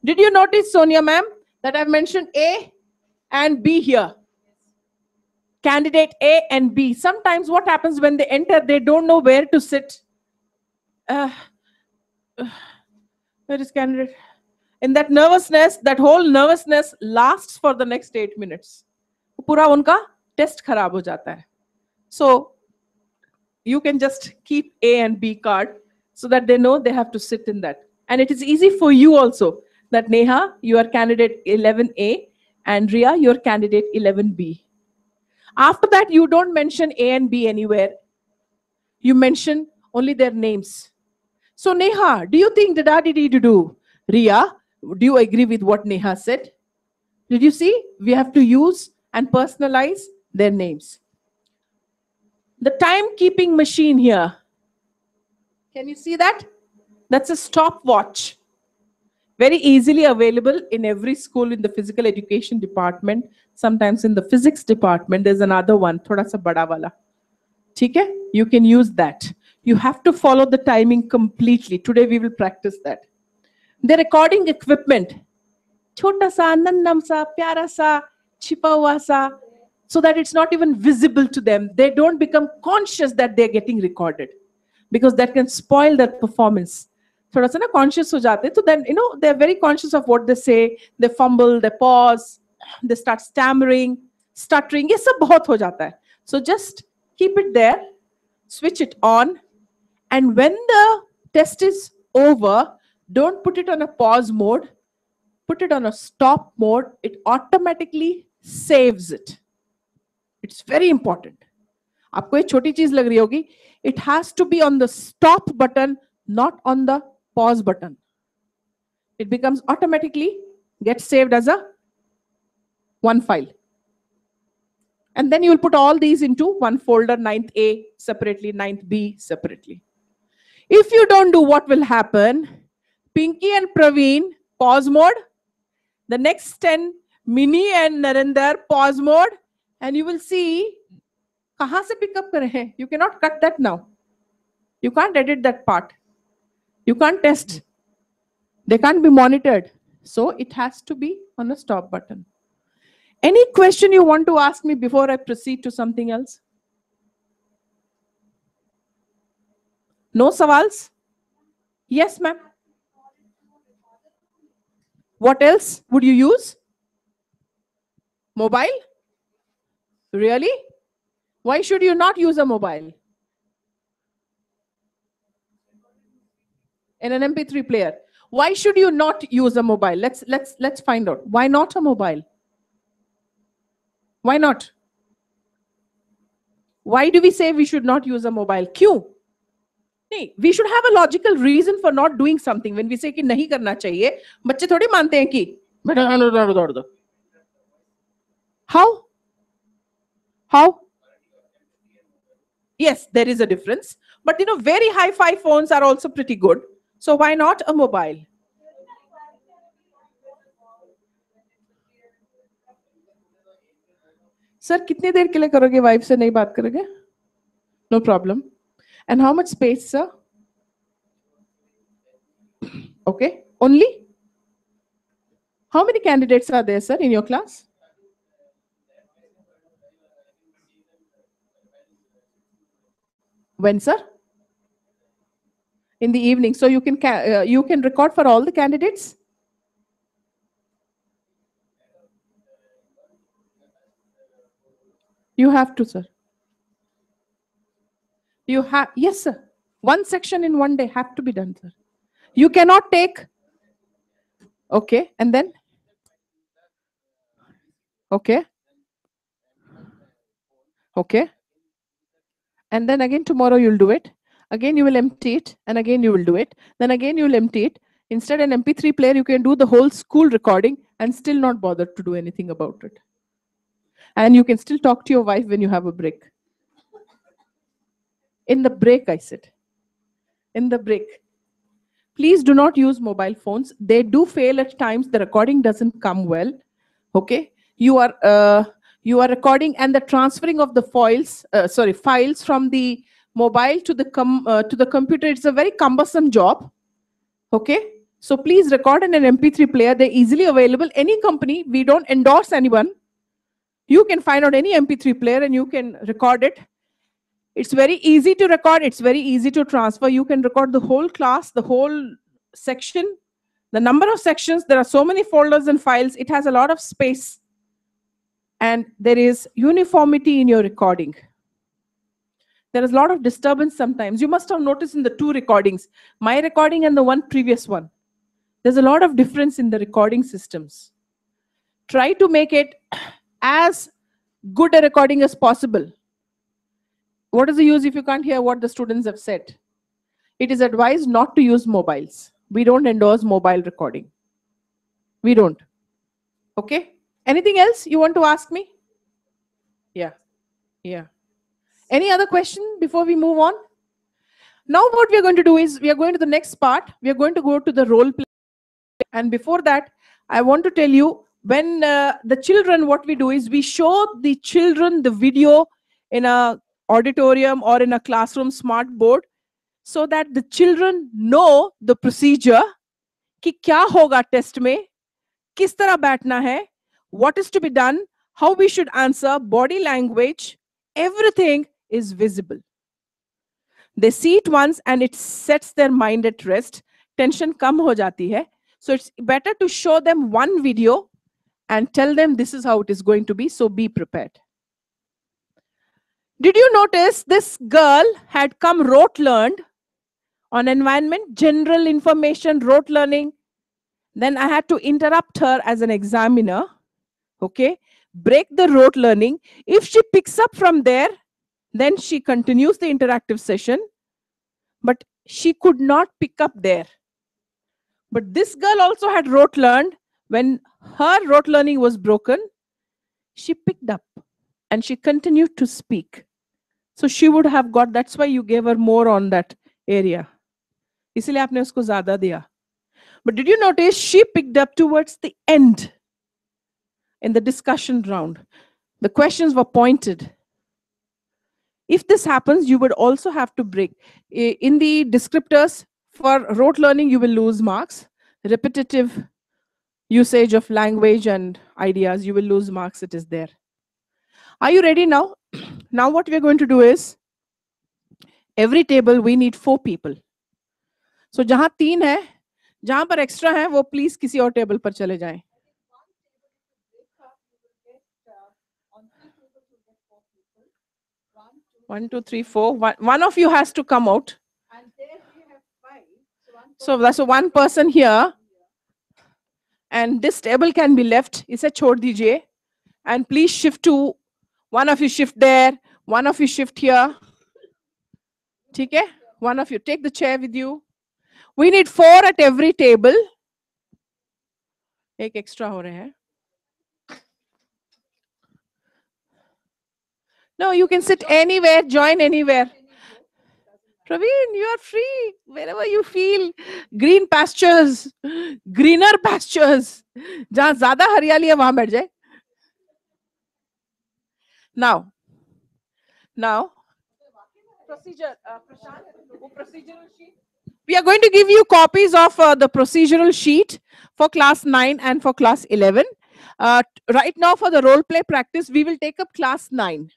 Did you notice, Sonia ma'am, that I've mentioned A and B here? Candidate A and B. Sometimes what happens when they enter, they don't know where to sit. Where is candidate? In that nervousness, that whole nervousness lasts for the next 8 minutes. पूरा उनका test खराब हो जाता है. So you can just keep A and B card so that they know they have to sit in that. And it is easy for you also that Neha, you are candidate 11A and Ria, you're candidate 11B. After that, you don't mention A and B anywhere. You mention only their names. So Neha, do you think that did you do? Ria, do you agree with what Neha said? Did you see? We have to use and personalize their names. The timekeeping machine here. Can you see that? That's a stopwatch. Very easily available in every school in the physical education department. Sometimes in the physics department, there's another one, thoda sa bada wala. ठीक है? You can use that. You have to follow the timing completely. Today we will practice that. The recording equipment. छोटा सा, नन्नम सा, प्यारा सा, छिपा हुआ सा, so that it's not even visible to them. They don't become conscious that they're getting recorded because that can spoil their performance. थोड़ा सा ना conscious हो जाते, so then they're very conscious of what they say. They fumble, they pause, they start stammering, stuttering. ये सब बहुत हो जाता है. So just keep it there, switch it on, and when the test is over, don't put it on a pause mode. Put it on a stop mode. It automatically saves it. It's very important. आपको ये छोटी चीज लग रही होगी. It has to be on the stop button, not on the pause button. It becomes automatically gets saved as a one file. And then you will put all these into one folder, 9th A separately, 9th B separately. If you don't do, what will happen? Pinky and Praveen, pause mode. The next 10, Mini and Narendra, pause mode. And you will see, kahan se pick up kare hain? You cannot cut that now. You can't edit that part. You can't test. They can't be monitored. So it has to be on a stop button. Any question you want to ask me before I proceed to something else? No sawals? Yes, ma'am. What else would you use? Mobile? Really? Why should you not use a mobile? In an MP3 player. Why should you not use a mobile? Let's find out. Why not a mobile? Why not? Why do we say we should not use a mobile? क्यों? नहीं, we should have a logical reason for not doing something. When we say कि नहीं करना चाहिए, बच्चे थोड़ी मानते हैं कि How? How? Yes, there is a difference. But very hi-fi phones are also pretty good. So why not a mobile? Sir, कितने देर के लिए करोगे? वाइफ से नहीं बात करोगे? No problem. And how much space, sir? Okay, only? How many candidates are there, sir, in your class? When, sir? In the evening. So you can record for all the candidates? You have to, sir. You have, yes, sir. One section in one day have to be done, sir. You cannot take, okay, and then, okay, okay. And then again tomorrow you'll do it. Again you will empty it, and again you will do it. Then again you will empty it. Instead an MP3 player, you can do the whole school recording and still not bother to do anything about it. And you can still talk to your wife when you have a break. In the break, I said. In the break. Please do not use mobile phones. They do fail at times. The recording doesn't come well. Okay? You are recording, and the transferring of the files from the mobile to the computer, it's a very cumbersome job. Okay? So please record in an MP3 player. They're easily available. Any company, we don't endorse anyone. You can find out any MP3 player and you can record it. It's very easy to record. It's very easy to transfer. You can record the whole class, the whole section, the number of sections. There are so many folders and files. It has a lot of space. And there is uniformity in your recording. There is a lot of disturbance sometimes. You must have noticed in the two recordings, my recording and the one previous one. There's a lot of difference in the recording systems. Try to make it as good a recording as possible. What is the use if you can't hear what the students have said? It is advised not to use mobiles. We don't endorse mobile recording. We don't. Okay? Anything else you want to ask me? Yeah. Yeah. Any other question before we move on? Now what we are going to do is, we are going to the next part. We are going to go to the role play. And before that, I want to tell you, when the children, what we do is, we show the children the video in a auditorium or in a classroom smart board, so that the children know the procedure, कि क्या होगा test में, किस तरह बैठना है, what is to be done, how we should answer, body language, everything is visible. They see it once and it sets their mind at rest. Tension कम हो जाती है. So it's better to show them one video and tell them this is how it is going to be, so be prepared. Did you notice this girl had come rote learned on environment, general information, rote learning? Then I had to interrupt her as an examiner, okay? Break the rote learning. If she picks up from there, then she continues the interactive session, but she could not pick up there. But this girl also had rote learned. When her rote learning was broken, she picked up and she continued to speak. So she would have got, that's why you gave her more on that area. इसलिए आपने उसको ज़्यादा दिया. But did you notice she picked up towards the end in the discussion round? The questions were pointed. If this happens, you would also have to break. In the descriptors for rote learning, you will lose marks. Repetitive usage of language and ideas, you will lose marks. It is there. Are you ready now? Now what we are going to do is, every table we need 4 people. So जहां 3 है, जहां पर extra है, वो please किसी और table पर चले जाएं. 1, 2, 3, 4. One of you has to come out. And there we have 5. So that's one person here. And this table can be left. इसे छोड़ दीजिए. And please shift to, one of you shift there, one of you shift here. ठीक है? One of you take the chair with you. We need 4 at every table. एक extra हो रहे हैं. No, you can sit anywhere, join anywhere. Praveen, you are free wherever you feel. Green pastures, greener pastures. जहां ज्यादा हरियाली है वहां बैठ जाए. Now, procedure. Prashant, वो procedural sheet. We are going to give you copies of the procedural sheet for class 9 and for class 11. Right now for the role play practice, we will take up class 9.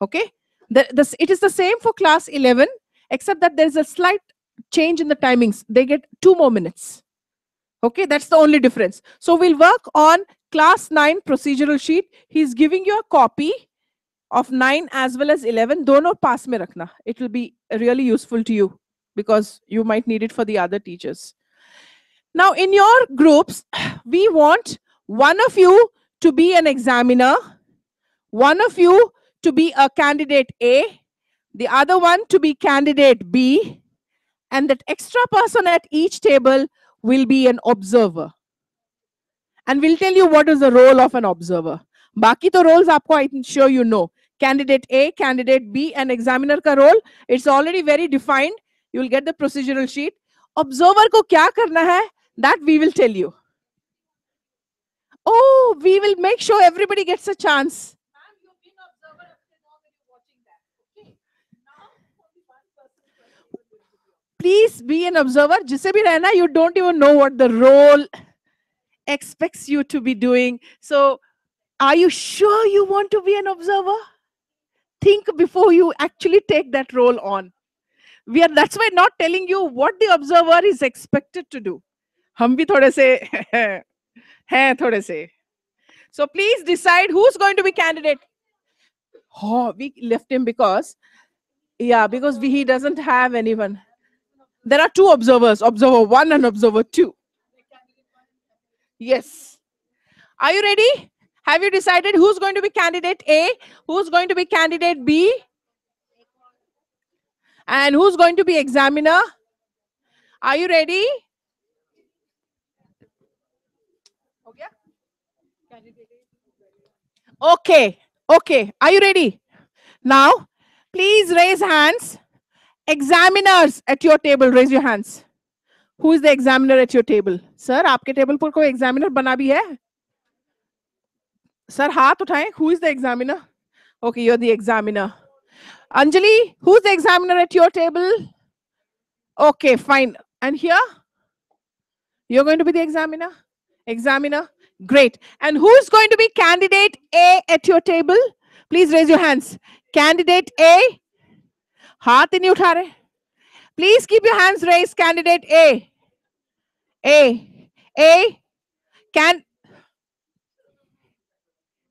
Okay? It is the same for class 11, except that there is a slight change in the timings. They get 2 more minutes. Okay, that's the only difference. So we'll work on class 9 procedural sheet. He's giving you a copy of 9 as well as 11. Dono pass mein rakhna. It will be really useful to you because you might need it for the other teachers. Now in your groups, we want one of you to be an examiner, one of you to be a candidate A, the other one to be candidate B, and that extra person at each table will be an observer. And we'll tell you what is the role of an observer. Baki to roles aapko I'm sure you know. Candidate A, candidate B, and examiner ka role. It's already very defined. You will get the procedural sheet. Observer ko kya karna hai? That we will tell you. Oh, we will make sure everybody gets a chance. Please be an observer. Jisse bhi rehna, you don't even know what the role expects you to be doing. So, are you sure you want to be an observer? Think before you actually take that role on. That's why not telling you what the observer is expected to do. Hum bhi thode se hain thode se. So please decide who's going to be candidate. Oh, we left him because he doesn't have anyone. There are 2 observers, observer 1 and observer 2. Yes. Are you ready? Have you decided who's going to be candidate A, who's going to be candidate B, and who's going to be examiner? Are you ready? Okay. Okay. Are you ready? Now, please raise hands. Examiners at your table, raise your hands. Who is the examiner at your table? Sir, आपके table पर कोई examiner बना भी है? Sir, हाथ उठाएं. Who is the examiner? Okay, you're the examiner. Anjali, who's the examiner at your table? Okay, fine. And here? You're going to be the examiner? Examiner? Great. And who's going to be candidate A at your table? Please raise your hands. Candidate A? हाथ ही नहीं उठा रहे. Please keep your hands raised. Candidate A. A.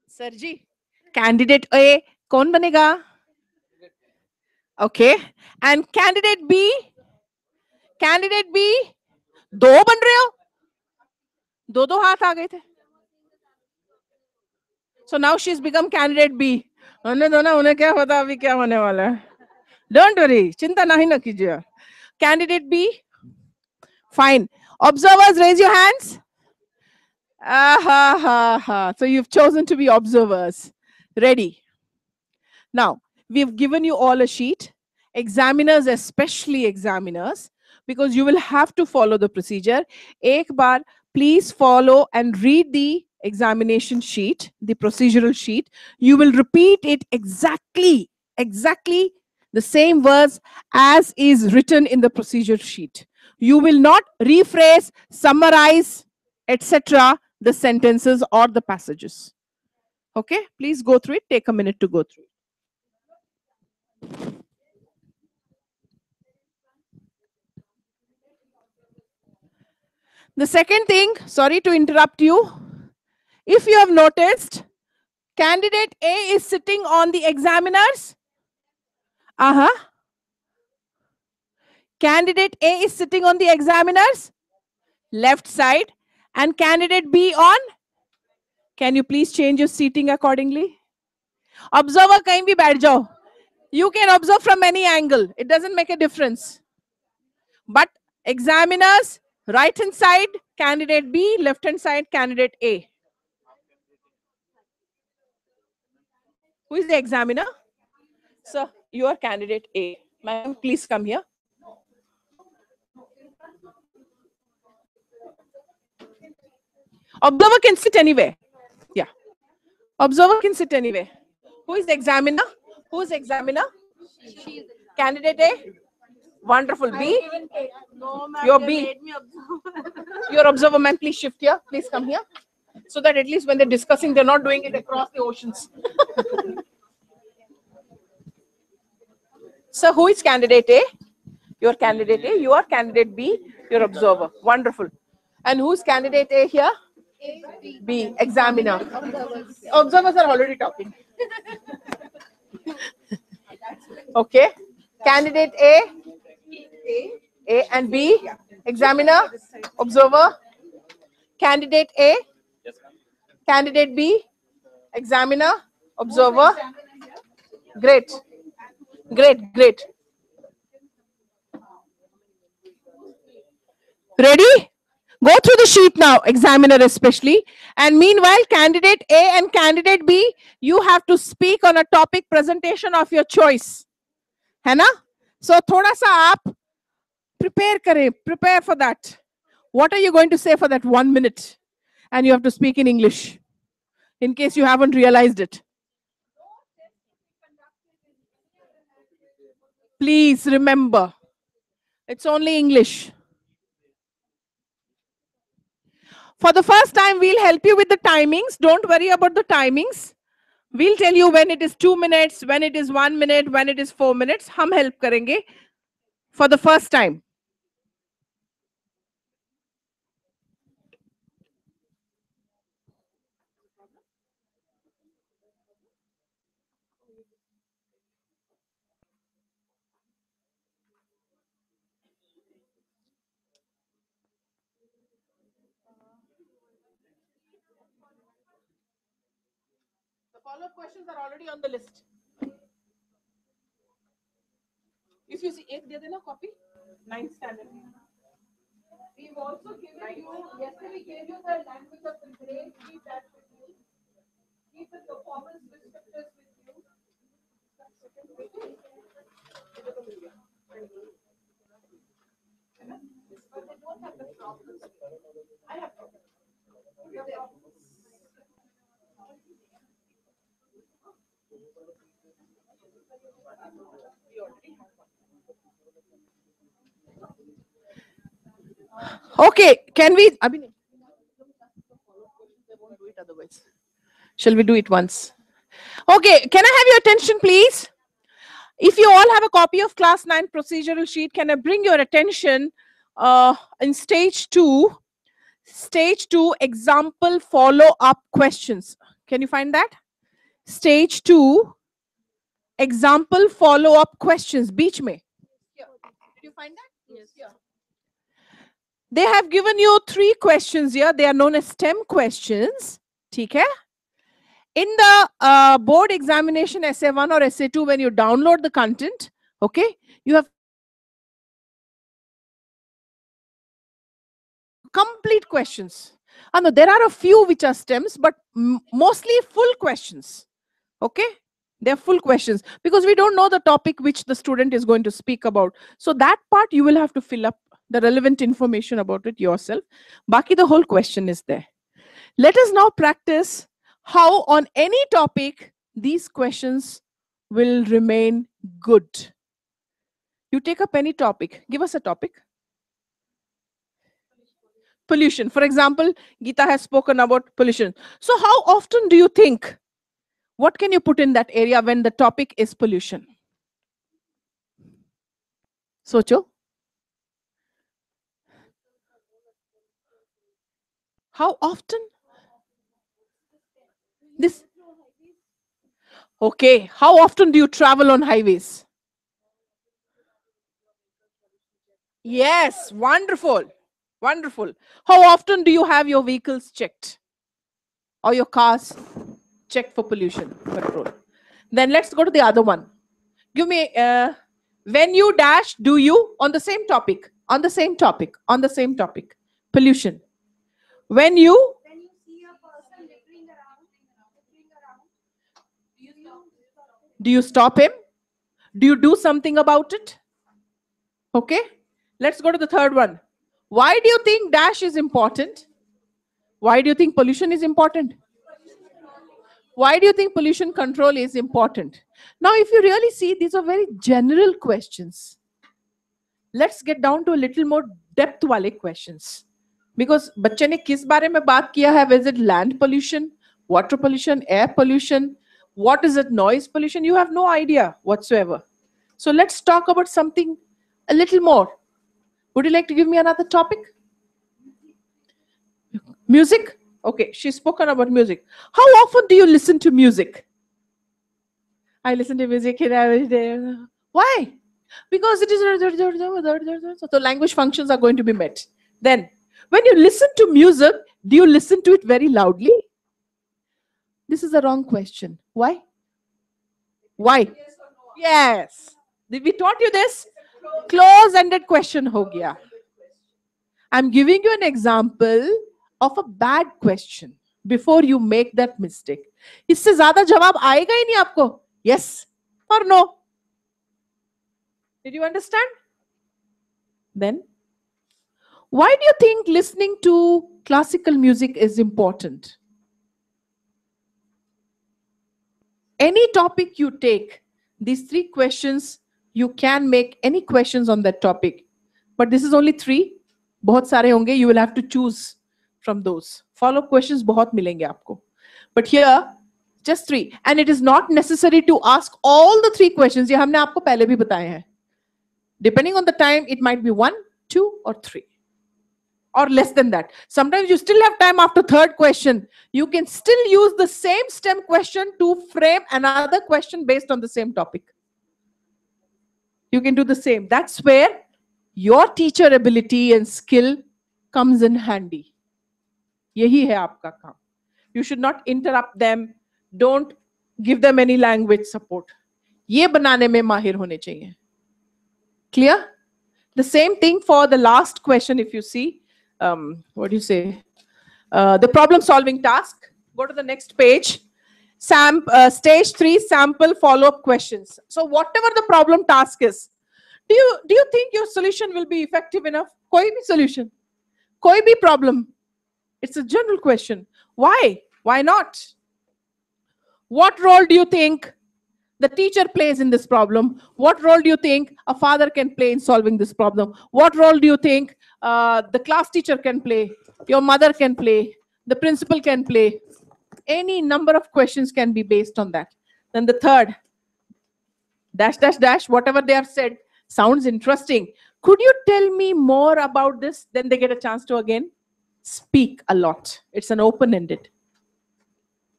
Sir ji, candidate A कौन बनेगा? Okay. And candidate B? Candidate B? दो बन रहे हो? दो हाथ आ गए थे. So now she's become candidate B. उन्हें क्या पता अभी क्या होने वाला है. Don't worry. चिंता नहीं ना कीजिए. Candidate B? Fine. Observers, raise your hands. So you've chosen to be observers. Ready. Now, we've given you all a sheet. Examiners, especially examiners, because you will have to follow the procedure. Ek baar, please follow and read the examination sheet, the procedural sheet. You will repeat it exactly the same words as is written in the procedure sheet. You will not rephrase, summarize, etc. the sentences or the passages. Okay, please go through it. Take a minute to go through it. The second thing, sorry to interrupt you. If you have noticed, candidate A is sitting on the examiners. Candidate A is sitting on the examiners left side and candidate B on. Can you please change your seating accordingly? Observer kahin bhi baith jao. You can observe from any angle. It doesn't make a difference. But examiners, right hand side, candidate B, left hand side, candidate A. Who is the examiner? Sir, you are candidate A. Ma'am, please come here. Observer can sit anywhere. Yeah. Observer can sit anywhere. Who is the examiner? Who is the examiner? Candidate A? Wonderful. B. No, Your B. Your observer, man, please shift here. Please come here. So that at least when they're discussing, they're not doing it across the oceans. So who is candidate A? Your candidate A. You are candidate B. Your observer. Wonderful. And who's candidate A here? B. Examiner. Observers are already talking. Okay. Candidate A. A and B. Examiner. Observer. Candidate A. Candidate B. Examiner. Observer. Great. Great. Great. Ready? Go through the sheet now, examiner especially. And meanwhile, candidate A and candidate B, you have to speak on a topic presentation of your choice. है ना? So थोड़ा सा आप prepare करें, prepare for that. What are you going to say for that 1 minute? And you have to speak in English, in case you haven't realized it. Please remember, it's only English. For the first time, we'll help you with the timings. Don't worry about the timings. We'll tell you when it is 2 minutes, when it is 1 minute, when it is 4 minutes. हम help करेंगे for the first time. The follow-up questions are already on the list. If you see, एक दे देना copy. 9th standard. We've also given you, yesterday we gave you the language of the brain, keep that with you. Keep the performance descriptors with you. But they don't have the problems. I have problems. You have problems. Okay, can we? Abhinay, they won't do it otherwise. Shall we do it once? Okay, can I have your attention, please? If you all have a copy of class 9 procedural sheet, can I bring your attention in stage 2? Stage 2 example follow-up questions. Can you find that? Stage 2 example follow-up questions. Beach mein. Here. Did you find that? Yes. Here. They have given you 3 questions here. They are known as STEM questions. ठीक है? In the board examination essay 1 or essay 2, when you download the content, okay, you have complete questions. No, there are a few which are stems, but mostly full questions. Okay, they're full questions because we don't know the topic which the student is going to speak about. So that part you will have to fill up the relevant information about it yourself. Baki, the whole question is there. Let us now practice how on any topic these questions will remain good. You take up any topic. Give us a topic. Pollution. For example, Geeta has spoken about pollution. So how often do you think, what can you put in that area when the topic is pollution? Socho? How often? This. Okay. How often do you travel on highways? Yes. Wonderful. Wonderful. How often do you have your vehicles checked? Or your cars checked for pollution control? Then let's go to the other one. Give me, when you dash, do you, on the same topic, on the same topic, on the same topic, pollution. When you see a person littering around, do you stop him? Do you do something about it? Okay, let's go to the third one. Why do you think dash is important? Why do you think pollution is important? Why do you think pollution control is important? Now, if you really see, these are very general questions. Let's get down to a little more depth wale questions. Because बच्चे ने किस बारे में बात किया है? Is it land pollution, water pollution, air pollution? What is it? Noise pollution? You have no idea whatsoever. So let's talk about something a little more. Would you like to give me another topic? Music? Okay, she's spoken about music. How often do you listen to music? I listen to music here every day. Why? Because it is so the language functions are going to be met. Then, when you listen to music, do you listen to it very loudly? This is a wrong question. Why? Why? Yes. Did we taught you this? Close-ended question ho gaya. I'm giving you an example of a bad question before you make that mistake. इससे ज्यादा जवाब आएगा ही नहीं आपको. Yes or no? Did you understand? Then, why do you think listening to classical music is important? Any topic you take, these three questions, you can make any questions on that topic. But this is only three. बहुत सारे होंगे, you will have to choose from those. Follow-up questions बहुत मिलेंगे आपको. But here, just three. And it is not necessary to ask all the three questions. ये हमने आपको पहले भी बताए हैं. Depending on the time, it might be 1, 2, or 3. Or less than that. Sometimes you still have time after third question. You can still use the same STEM question to frame another question based on the same topic. You can do the same. That's where your teacher ability and skill comes in handy. यही है आपका काम. You should not interrupt them. Don't give them any language support. ये बनाने में माहिर होने चाहिए. Clear? The same thing for the last question. If you see, what do you say? The problem solving task. Go to the next page. Stage 3 sample follow-up questions. So whatever the problem task is, do you think your solution will be effective enough? कोई भी solution, कोई भी problem. It's a general question. Why? Why not? What role do you think the teacher plays in this problem? What role do you think a father can play in solving this problem? What role do you think the class teacher can play? Your mother can play? The principal can play? Any number of questions can be based on that. Then the third, dash, dash, dash, whatever they have said sounds interesting. Could you tell me more about this? Then they get a chance to again speak a lot. It's an open-ended.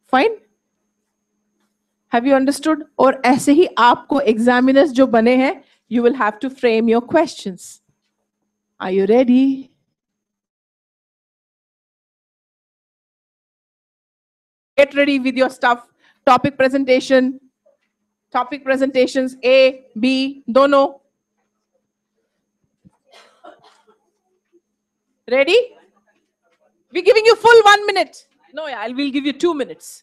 Fine? Have you understood? और ऐसे ही आपको examiners जो बने हैं, you will have to frame your questions. Are you ready? Get ready with your stuff. Topic presentation. Topic presentations A, B, dono. Ready? We're giving you full 1 minute. No, yeah, I will give you 2 minutes.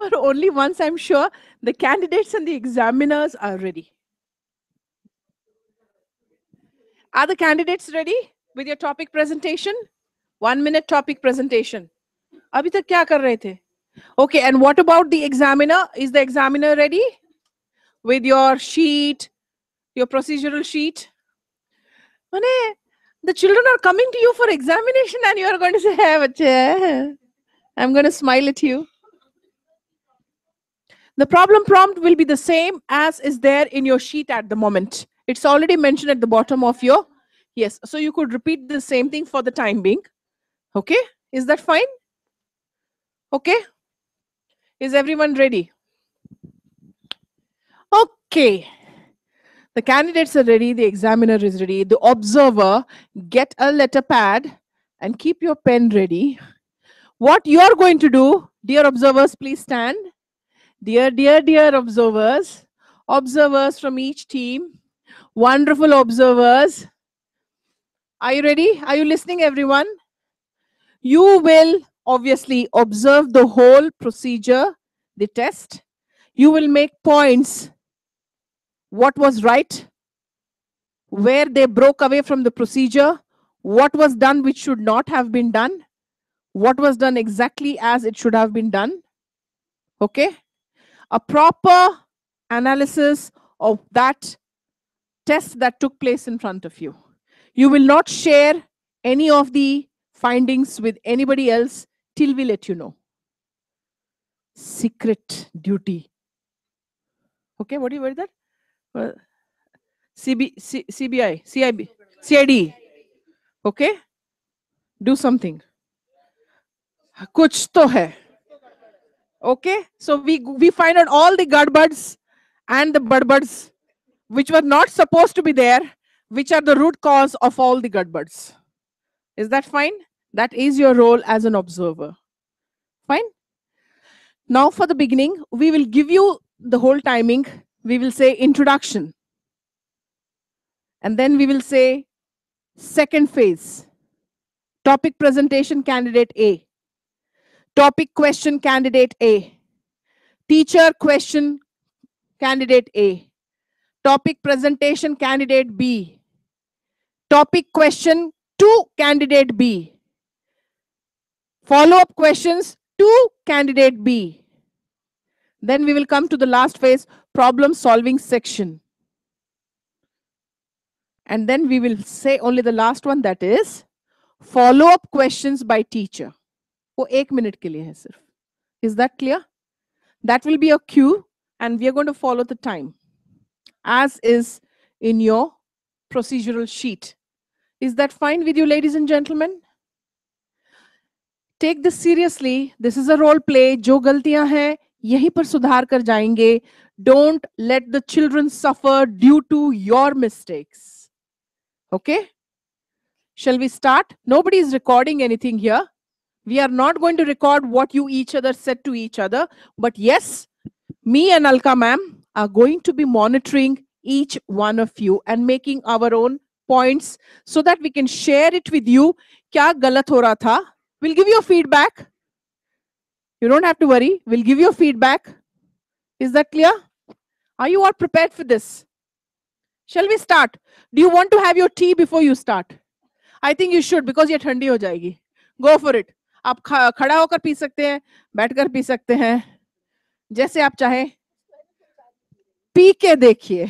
For only once, I'm sure the candidates and the examiners are ready. Are the candidates ready with your topic presentation? 1 minute topic presentation. अभी तक क्या कर रहे थे? Okay, and what about the examiner? Is the examiner ready with your sheet, your procedural sheet? Mane, the children are coming to you for examination and you are going to say, hey, bache, I'm going to smile at you. The problem prompt will be the same as is there in your sheet at the moment. It's already mentioned at the bottom of your, yes. So you could repeat the same thing for the time being. Okay, is that fine? Okay, is everyone ready? Okay, the candidates are ready, the examiner is ready, the observer, get a letter pad and keep your pen ready. What you're going to do, dear observers, please stand. Dear observers, observers from each team, wonderful observers. Are you ready? Are you listening, everyone? You will obviously observe the whole procedure, the test. You will make points. What was right? Where they broke away from the procedure? What was done which should not have been done? What was done exactly as it should have been done? Okay? A proper analysis of that test that took place in front of you. You will not share any of the findings with anybody else till we let you know. Secret duty. Okay, what do you word that? CBI, CIB, CID. Okay, do something. Kuch to hai. Okay, so we find out all the gadbads and the badbads which were not supposed to be there, which are the root cause of all the gadbads. Is that fine? That is your role as an observer. Fine. Now for the beginning, we will give you the whole timing. We will say introduction. And then we will say second phase. Topic presentation candidate A. Topic question candidate A. Teacher question candidate A. Topic presentation candidate B. Topic question to candidate B. Follow-up questions to candidate B. Then we will come to the last phase, problem solving section. And then we will say only the last one, that is follow-up questions by teacher. वो 1 minute के लिए है सिर्फ. Is that clear? That will be a cue and we are going to follow the time as is in your procedural sheet. Is that fine with you, ladies and gentlemen? Take this seriously. This is a role play. जो गलतियां हैं यहीं पर सुधार कर जाएंगे. Don't let the children suffer due to your mistakes. Okay? Shall we start? Nobody is recording anything here. We are not going to record what you each other said to each other. But yes, me and Alka ma'am are going to be monitoring each one of you and making our own points so that we can share it with you. क्या गलत हो रहा था? We'll give you a feedback. You don't have to worry. We'll give you a feedback. Is that clear? Are you all prepared for this? Shall we start? Do you want to have your tea before you start? I think you should because ये ठंडी हो जाएगी. Go for it. आप खड़ा होकर P सकते हैं, बैठकर पी सकते हैं, जैसे आप चाहें. पी के देखिए.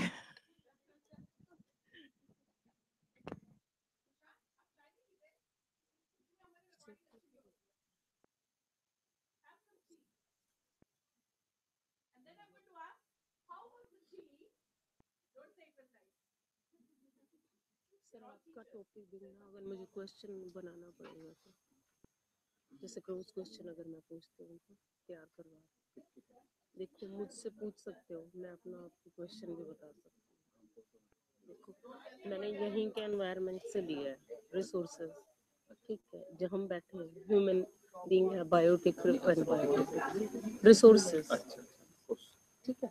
सर आपका टॉपिक देना अगर मुझे क्वेश्चन बनाना पड़ेगा तो जैसे क्रॉस क्वेश्चन अगर मैं पूछती हूँ तो तैयार करवा देखो मुझसे पूछ सकते हो मैं अपना आपको क्वेश्चन भी बता सकती हूँ देखो मैंने यहीं के एनवायरनमेंट से लिया है रिसोर्सेज ठीक है जब हम बैठे हैं ह्यूमन बीइंग है बायोटिक एनवायरनमेंट रिसोर्सेज ठीक है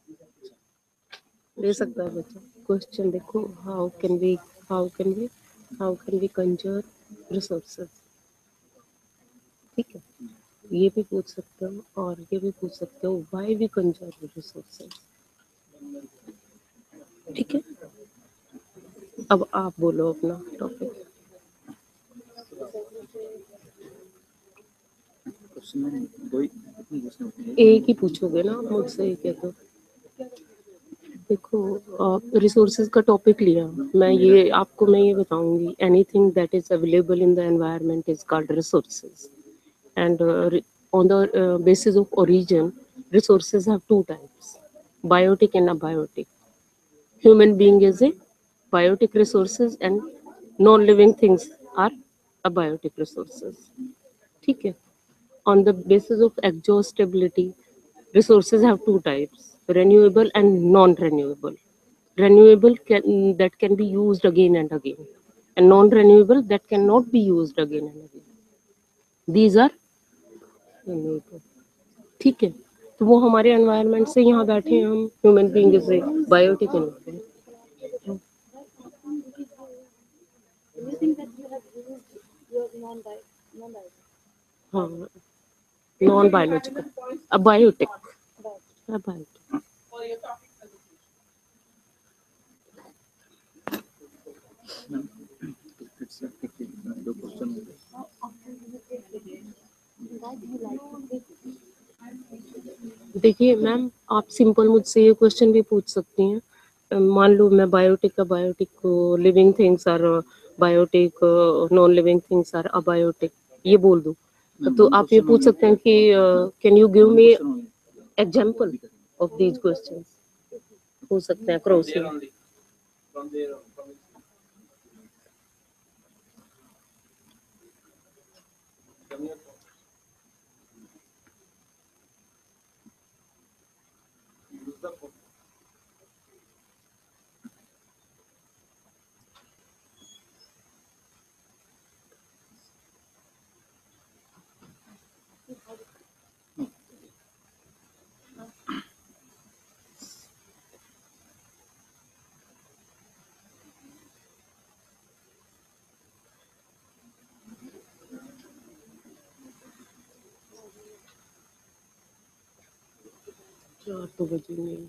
ले सकता है बच्चा क्वेश्चन देखो how can we conserve resources ठीक है ये भी पूछ सकते हो और ये भी पूछ सकते हो, व्हाई वी कंजर्व रिसोर्सेज। ठीक है, अब आप बोलो अपना टॉपिक। एक ही पूछोगे ना आप मुझसे, एक है तो। देखो, रिसोर्सेज का टॉपिक लिया, मैं ये बताऊंगी, anything that is available in the environment is called resources. And on the basis of origin, resources have two types: biotic and abiotic. Human being is a biotic resources, and non-living things are abiotic resources. ठीक है? On the basis of exhaustibility, resources have two types: renewable and non-renewable. Renewable that can be used again and again, and non-renewable that cannot be used again and again. These are renewable. ठीक है, तो वो हमारे environment से यहाँ बैठे हैं हम, ह्यूमन बीइंग से बायोटिक एनवायरनमेंट। हाँ, non biological, abiotic, abiotic. For your topic presentation. देखिए मैम, आप सिंपल मुझसे ये क्वेश्चन भी पूछ सकती हैं। मान लो मैं बायोटिक का बायोटिक को, living things are biotic, non living things are abiotic, ये बोल दूँ, तो आप ये पूछ सकते हैं कि can you give me example of these questions, हो सकते हैं क्रॉस में। चार तो बजे नहीं,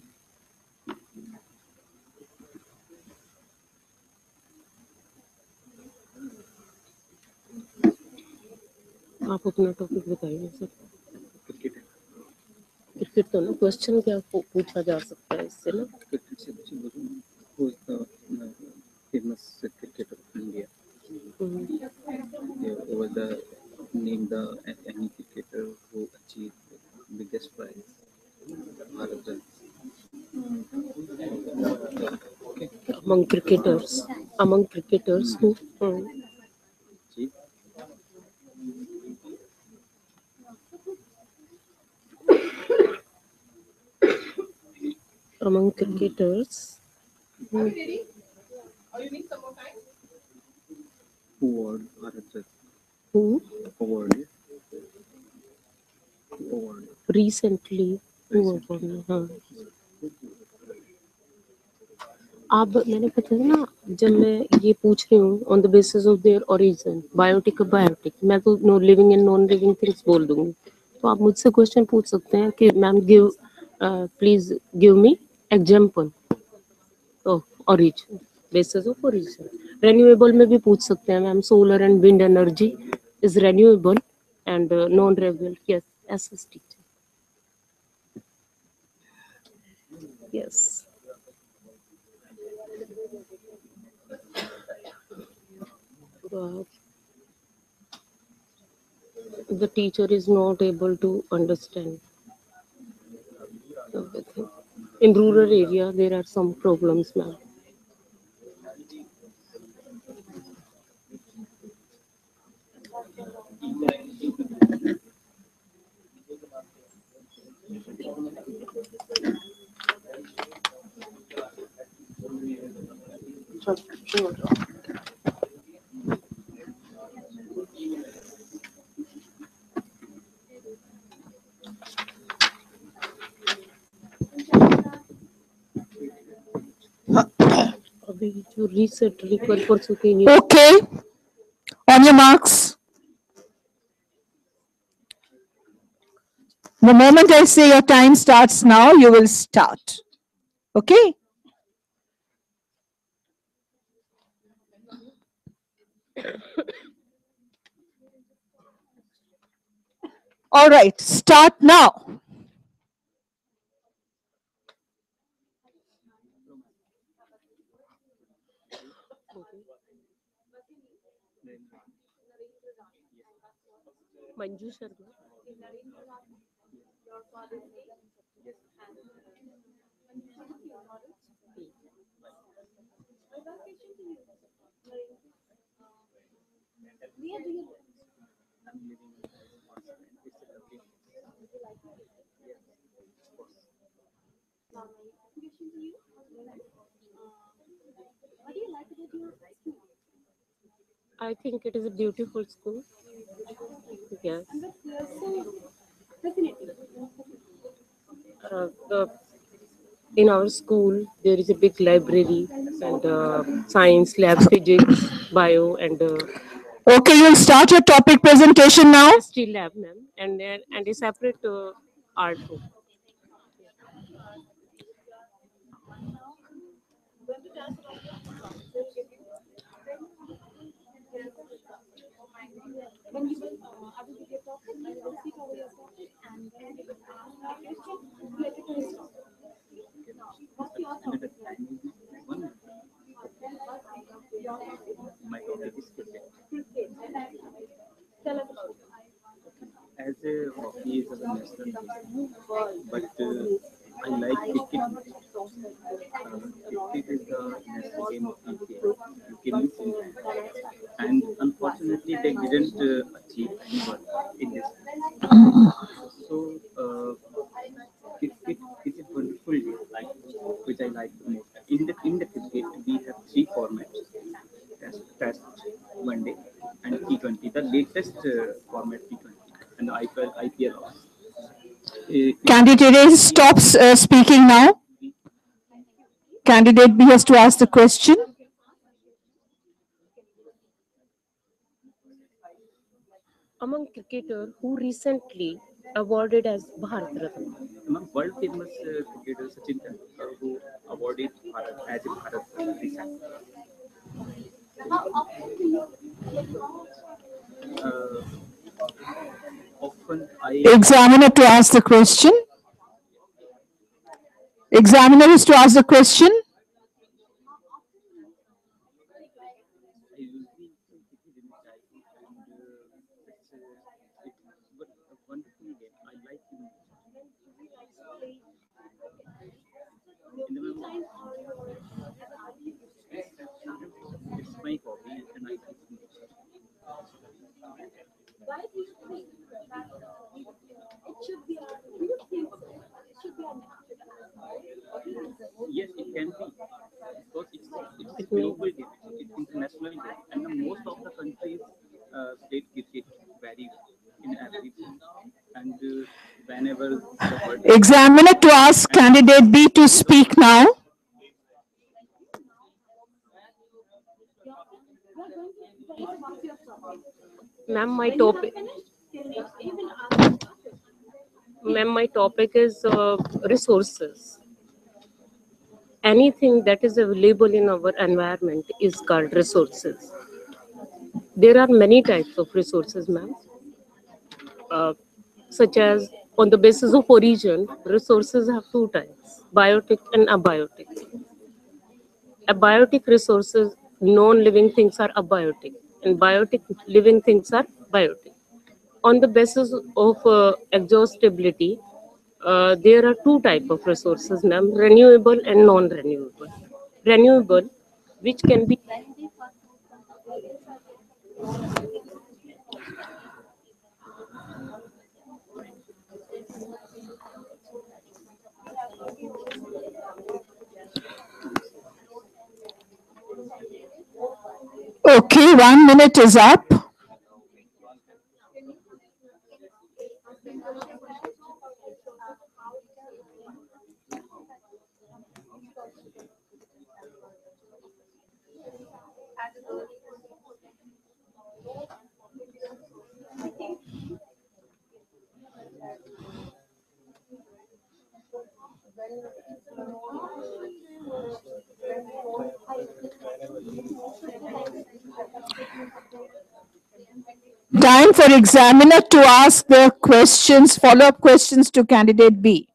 आप अपना टॉपिक बताइए सर। क्रिकेट तो ना, क्वेश्चन क्या पूछा जा सकता है इससे ना? famous cricketer of India. Yeah, over the name the any cricketer who achieved biggest prize. Bharat Ratna. Okay. Among cricketers who ji. among cricketers Are you ready? Or you need some more time? Who won Bharat Ratna? who Award. Award. recently who won, हाँ। आप, मैंने पता है ना, जब मैं ये पूछ रही हूँ on the basis of their origin, biotic biotic, मैं तो no living and non living things बोल दूंगी। तो आप मुझसे क्वेश्चन पूछ सकते हैं कि ma'am give, please give me example of origin, basis of origin. Renewable में भी पूछ सकते हैं ma'am, solar and wind energy is renewable and non renewable. Yes, S teacher, yes. The teacher is not able to understand everything. In rural area, there are some problems, ma'am. अभी जो reset recall कर चुके हैं। Okay. On your marks. The moment I say your time starts now, you will start. Okay? All right, start now. Okay. Manju Sharma. I'm living in Moscow. It's a location. Yes, of course. I think it is a beautiful school. Yes. The in our school there is a big library and science lab, physics, bio, and Okay, you'll start your topic presentation now. chemistry lab, ma'am, and a separate art room. Okay. And the time will be 1 minute. Okay. My topic is cricket. Okay. As a hockey is our national game, but I like cricket most. Cricket is the national game of UK, UK means England, and unfortunately they didn't achieve any work in this match. So it's a wonderful game, like which I like the most. In the cricket we have three formats: test, one day, and T20. The latest format T20 and the IPL also. Candidate stops speaking now. Candidate B has to ask the question. Among cricketer who recently awarded as Bharat Ratna. Among world famous cricketer Sachin Tendulkar, who awarded Bharat as a Bharat Ratna recently. Uh, Often I Examiner to ask the question. Examiner is to ask the question. I usually play cricket in my childhood, and it's a wonderful game. I like it most. In the it's my hobby, and I like it most. Yes, it can be because it's a It may global game, it's international game, and the most of the countries play cricket very well in everything. And whenever the World Cup happens, Examiner to ask and candidate B to the speak now. Ma'am, my topic is resources. Anything that is available in our environment is called resources. There are many types of resources, ma'am, uh, such as on the basis of origin, resources have two types: biotic and abiotic. Abiotic resources, non-living things are abiotic, and biotic living things are biotic. On the basis of exhaustibility, there are two type of resources, ma'am: renewable and non-renewable. Renewable, which can be Okay, 1 minute is up. Time for examiner to ask the questions, follow-up questions to candidate B.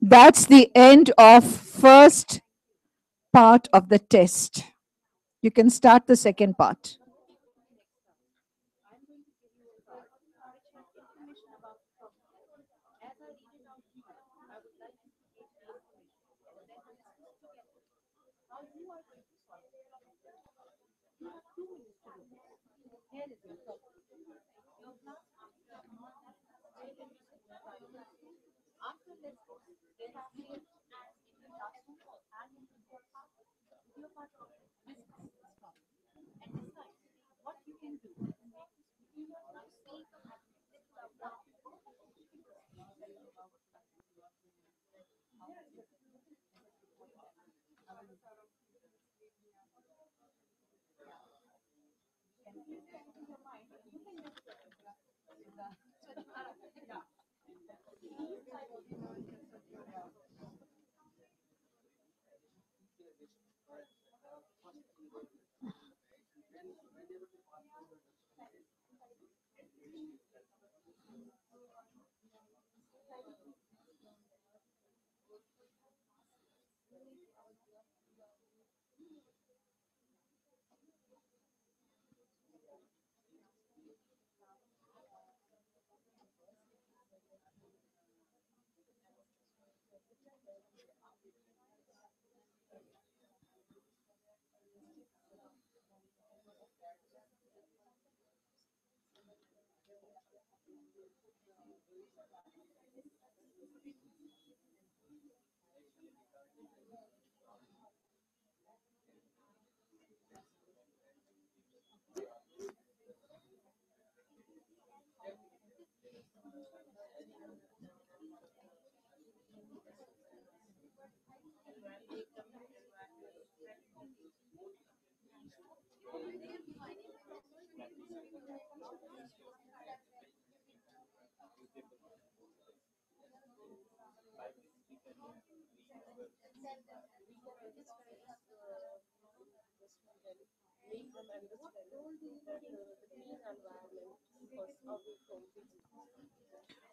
That's the end of first part of the test. You can start the second part.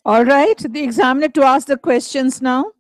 All right, the examiner to ask the questions now.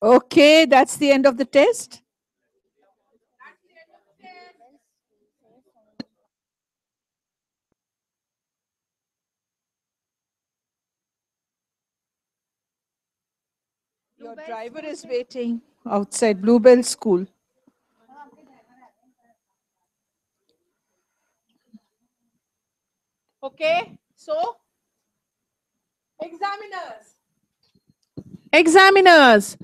Okay, that's the end of the test. Your driver is waiting outside Bluebell School. Okay, so examiners,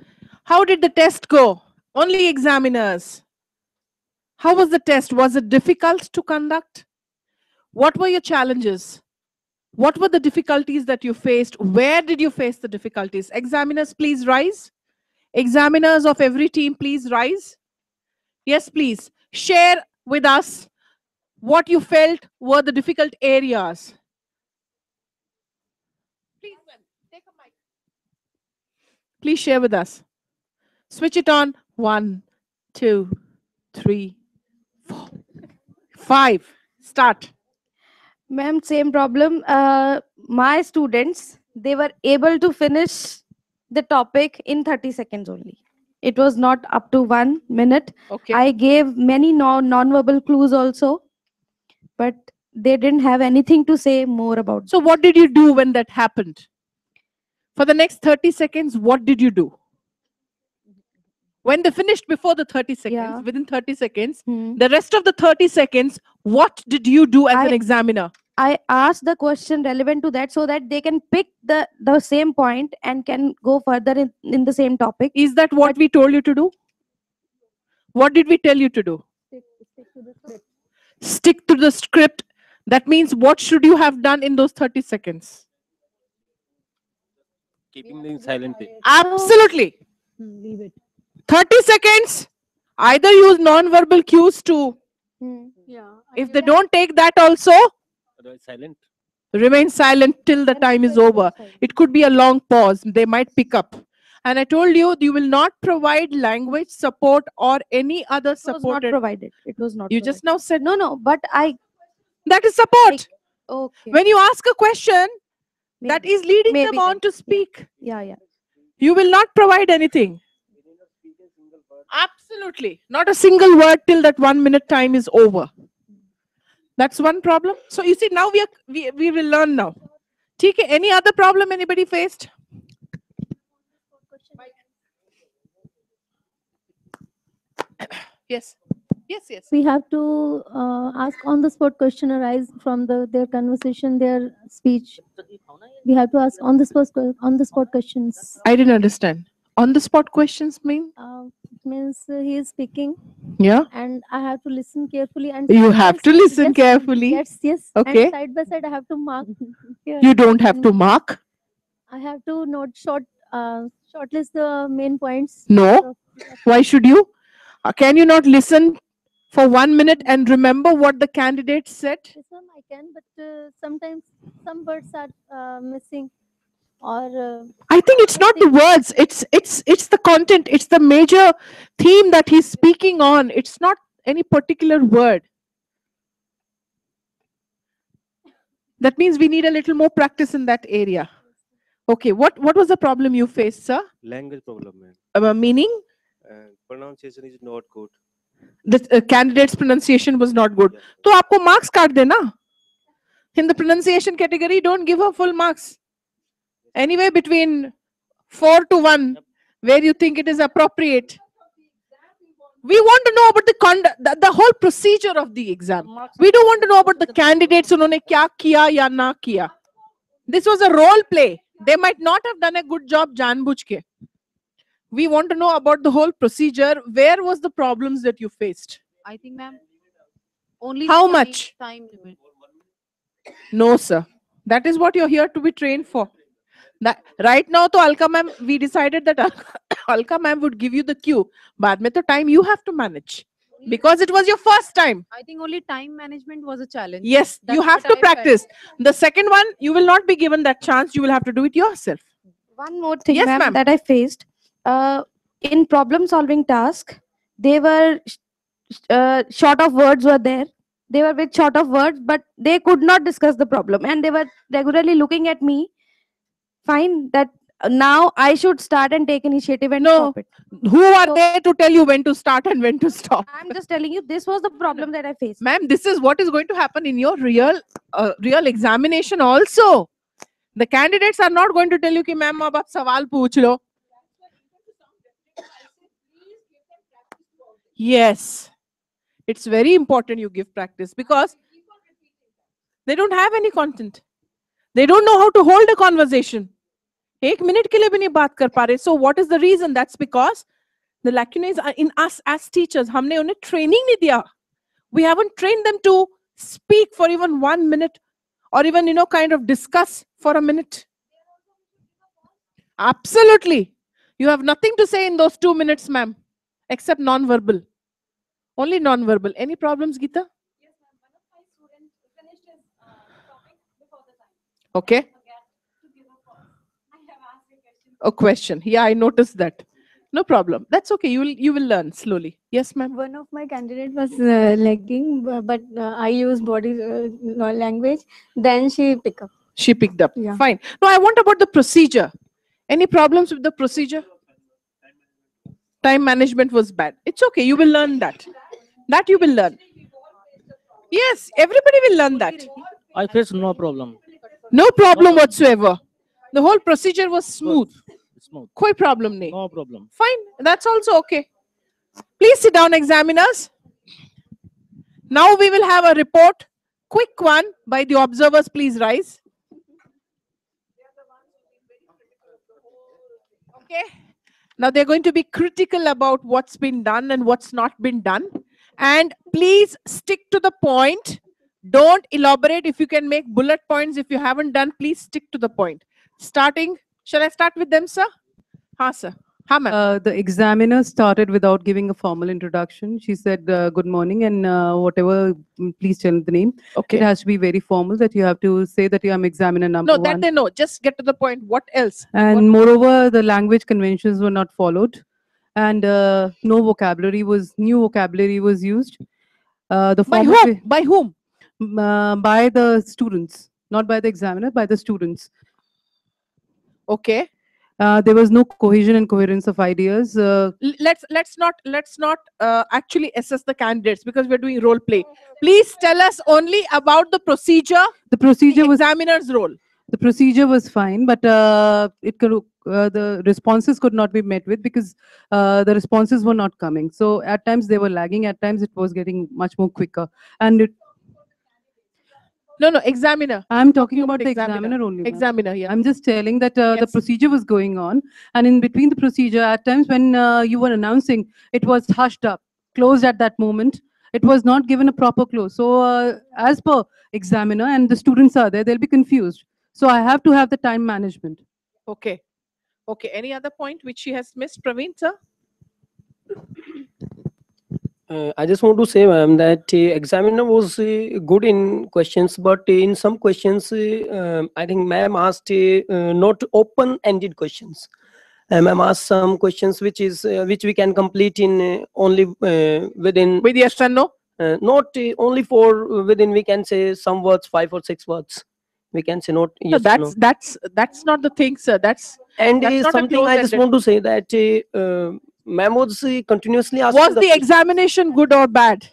how did the test go? Only examiners. How was the test? Was it difficult to conduct? What were your challenges? What were the difficulties that you faced? Where did you face the difficulties? Examiners, please rise. Examiners of every team, please rise. Yes, please. Share with us what you felt were the difficult areas. Please, ma'am, take a mic. Please share with us. Switch it on. 1, 2, 3, 4, 5. Start. Ma'am, same problem. My students, they were able to finish the topic in 30 seconds only. It was not up to 1 minute. Okay. I gave many non-verbal clues also, but they didn't have anything to say more about. So what did you do when that happened? For the next 30 seconds, what did you do? When they finished before the 30 seconds, Yeah. within 30 seconds, the rest of the 30 seconds, what did you do as an examiner? I asked the question relevant to that so that they can pick the same point and can go further in the same topic. Is that what we told you to do? What did we tell you to do? Stick to the script. Stick to the script. That means what should you have done in those 30 seconds? Keeping them silent. Absolutely. Leave it. 30 seconds. Either use non-verbal cues to, Yeah. if they don't take that also, Otherwise, silent. remain silent till the time is over. It could be a long pause. They might pick up. And I told you, you will not provide language support or any other It was support. not provided. It was not. You just now said, No, but that is support. okay. When you ask a question, that is leading Maybe them on then. to speak. Yeah. You will not provide anything. Absolutely. Not a single word till that 1 minute time is over. That's one problem. So you see, now we will learn now. Okay, any other problem anybody faced? Yes. Yes. We have to ask on the spot question arise from their conversation, their speech. We have to ask on the spot questions. I didn't understand. On the spot questions mean? It means he is speaking. Yeah. And I have to listen carefully. And You side by have to side- listen yes, carefully. Yes. Okay. And side by side, I have to mark. here. You don't have And to mark. I have to note shortlist the main points. No. Why should you? Can you not listen for 1 minute and remember what the candidate said? Yes, ma'am, I can, but sometimes some words are missing, or I think it's not the words. It's the content. It's the major theme that he's speaking on. It's not any particular word. That means we need a little more practice in that area. Okay, what was the problem you faced, sir? Language problem, man. Meaning? Pronunciation is not good. The candidate's pronunciation was not good. So आपको marks काट देना. In the pronunciation category, don't give her full marks. Anyway, between 4 to 1, where you think it is appropriate. We want to know about the conduct, the whole procedure of the exam. We don't want to know about the candidates उन्होंने क्या किया या ना किया. This was a role play. They might not have done a good job जानबूझ के. We want to know about the whole procedure. Where was the problems that you faced? I think, ma'am, only How time, much? time limit. No, sir. That is what you're here to be trained for. That, right now, to Alka ma'am, we decided that Alka ma'am would give you the cue. Baad mein to time you have to manage. Because it was your first time. I think only time management was a challenge. Yes, That's you have what to I felt. practice. The second one, you will not be given that chance. You will have to do it yourself. One more thing, Yes, ma'am, ma'am. that I faced. In problem solving task, they were short of words were there. They were with short of words, but they could not discuss the problem. And they were regularly looking at me. Fine, that now I should start and take initiative and stop it. Who are they to tell you when to start and when to stop? I'm just telling you, this was the problem that I faced. Ma'am, this is what is going to happen in your real examination also. The candidates are not going to tell you कि ma'am अब आप सवाल पूछ लो. Yes, it's very important you give practice because They don't have any content. They don't know how to hold a conversation. एक minute के लिए भी नहीं बात कर पा रहे. So what is the reason? That's because the lacunae are in us as teachers. हमने उन्हें training नहीं दिया. We haven't trained them to speak for even 1 minute or even, kind of discuss for a minute. Absolutely. You have nothing to say in those 2 minutes, ma'am, except non-verbal. Only non-verbal. Any problems, Geeta? Yes, ma'am. One of my students finished his topic before the time. Okay. Forget to give a pause. I have asked a question. A question. Yeah, I noticed that. No problem. That's okay. You will learn slowly. Yes, ma'am. One of my candidate was lagging, but I used body language. Then she pick up. She picked up. Yeah. Fine. No, I want about the procedure. Any problems with the procedure? Time management was bad. It's okay. You will learn that. That you will learn. Yes, everybody will learn that. I faced no problem. No problem whatsoever. The whole procedure was smooth. Smooth. Koi problem nahi. No problem. Fine. That's also okay. Please sit down, examiners. Now we will have a report. Quick one by the observers. Please rise. Okay. Now they're going to be critical about what's been done and what's not been done. And please stick to the point. Don't elaborate. If you can make bullet points, if you haven't done, please stick to the point. Starting, shall I start with them, sir? Ha, sir. Ha, ma'am. The examiner started without giving a formal introduction. She said, good morning, and whatever, please tell the name. Okay. It has to be very formal, that you have to say that you are examiner number No, one. that they know. Just get to the point. What else? And moreover, the language conventions were not followed. And new vocabulary was used. The By format whom? By whom? By the students, not by the examiner, by the students. Okay. There was no cohesion and coherence of ideas. Let's not actually assess the candidates because we're doing role play. Please tell us only about the procedure. The procedure was examiner's role. The procedure was fine, but the responses could not be met with because the responses were not coming. So at times they were lagging. At times it was getting much more quicker. And no, examiner. I'm talking about the examiner only. Examiner, yeah. I'm just telling that the procedure was going on, and in between the procedure, at times when you were announcing, it was hushed up, closed at that moment. It was not given a proper close. So as per examiner and the students are there, they'll be confused. So I have to have the time management. Okay. Okay. Any other point which she has missed, Praveen, sir? I just want to say, ma'am, that examiner was good in questions, but in some questions, I think ma'am asked not open-ended questions. Ma'am asked some questions which we can complete in only within. With yes and no. Not only for within, we can say some words, 5 or 6 words. We can say not. No, Yes, that's not the thing, sir. That's not something I just want to say that. Ma'am was continuously asking. Was the examination good or bad?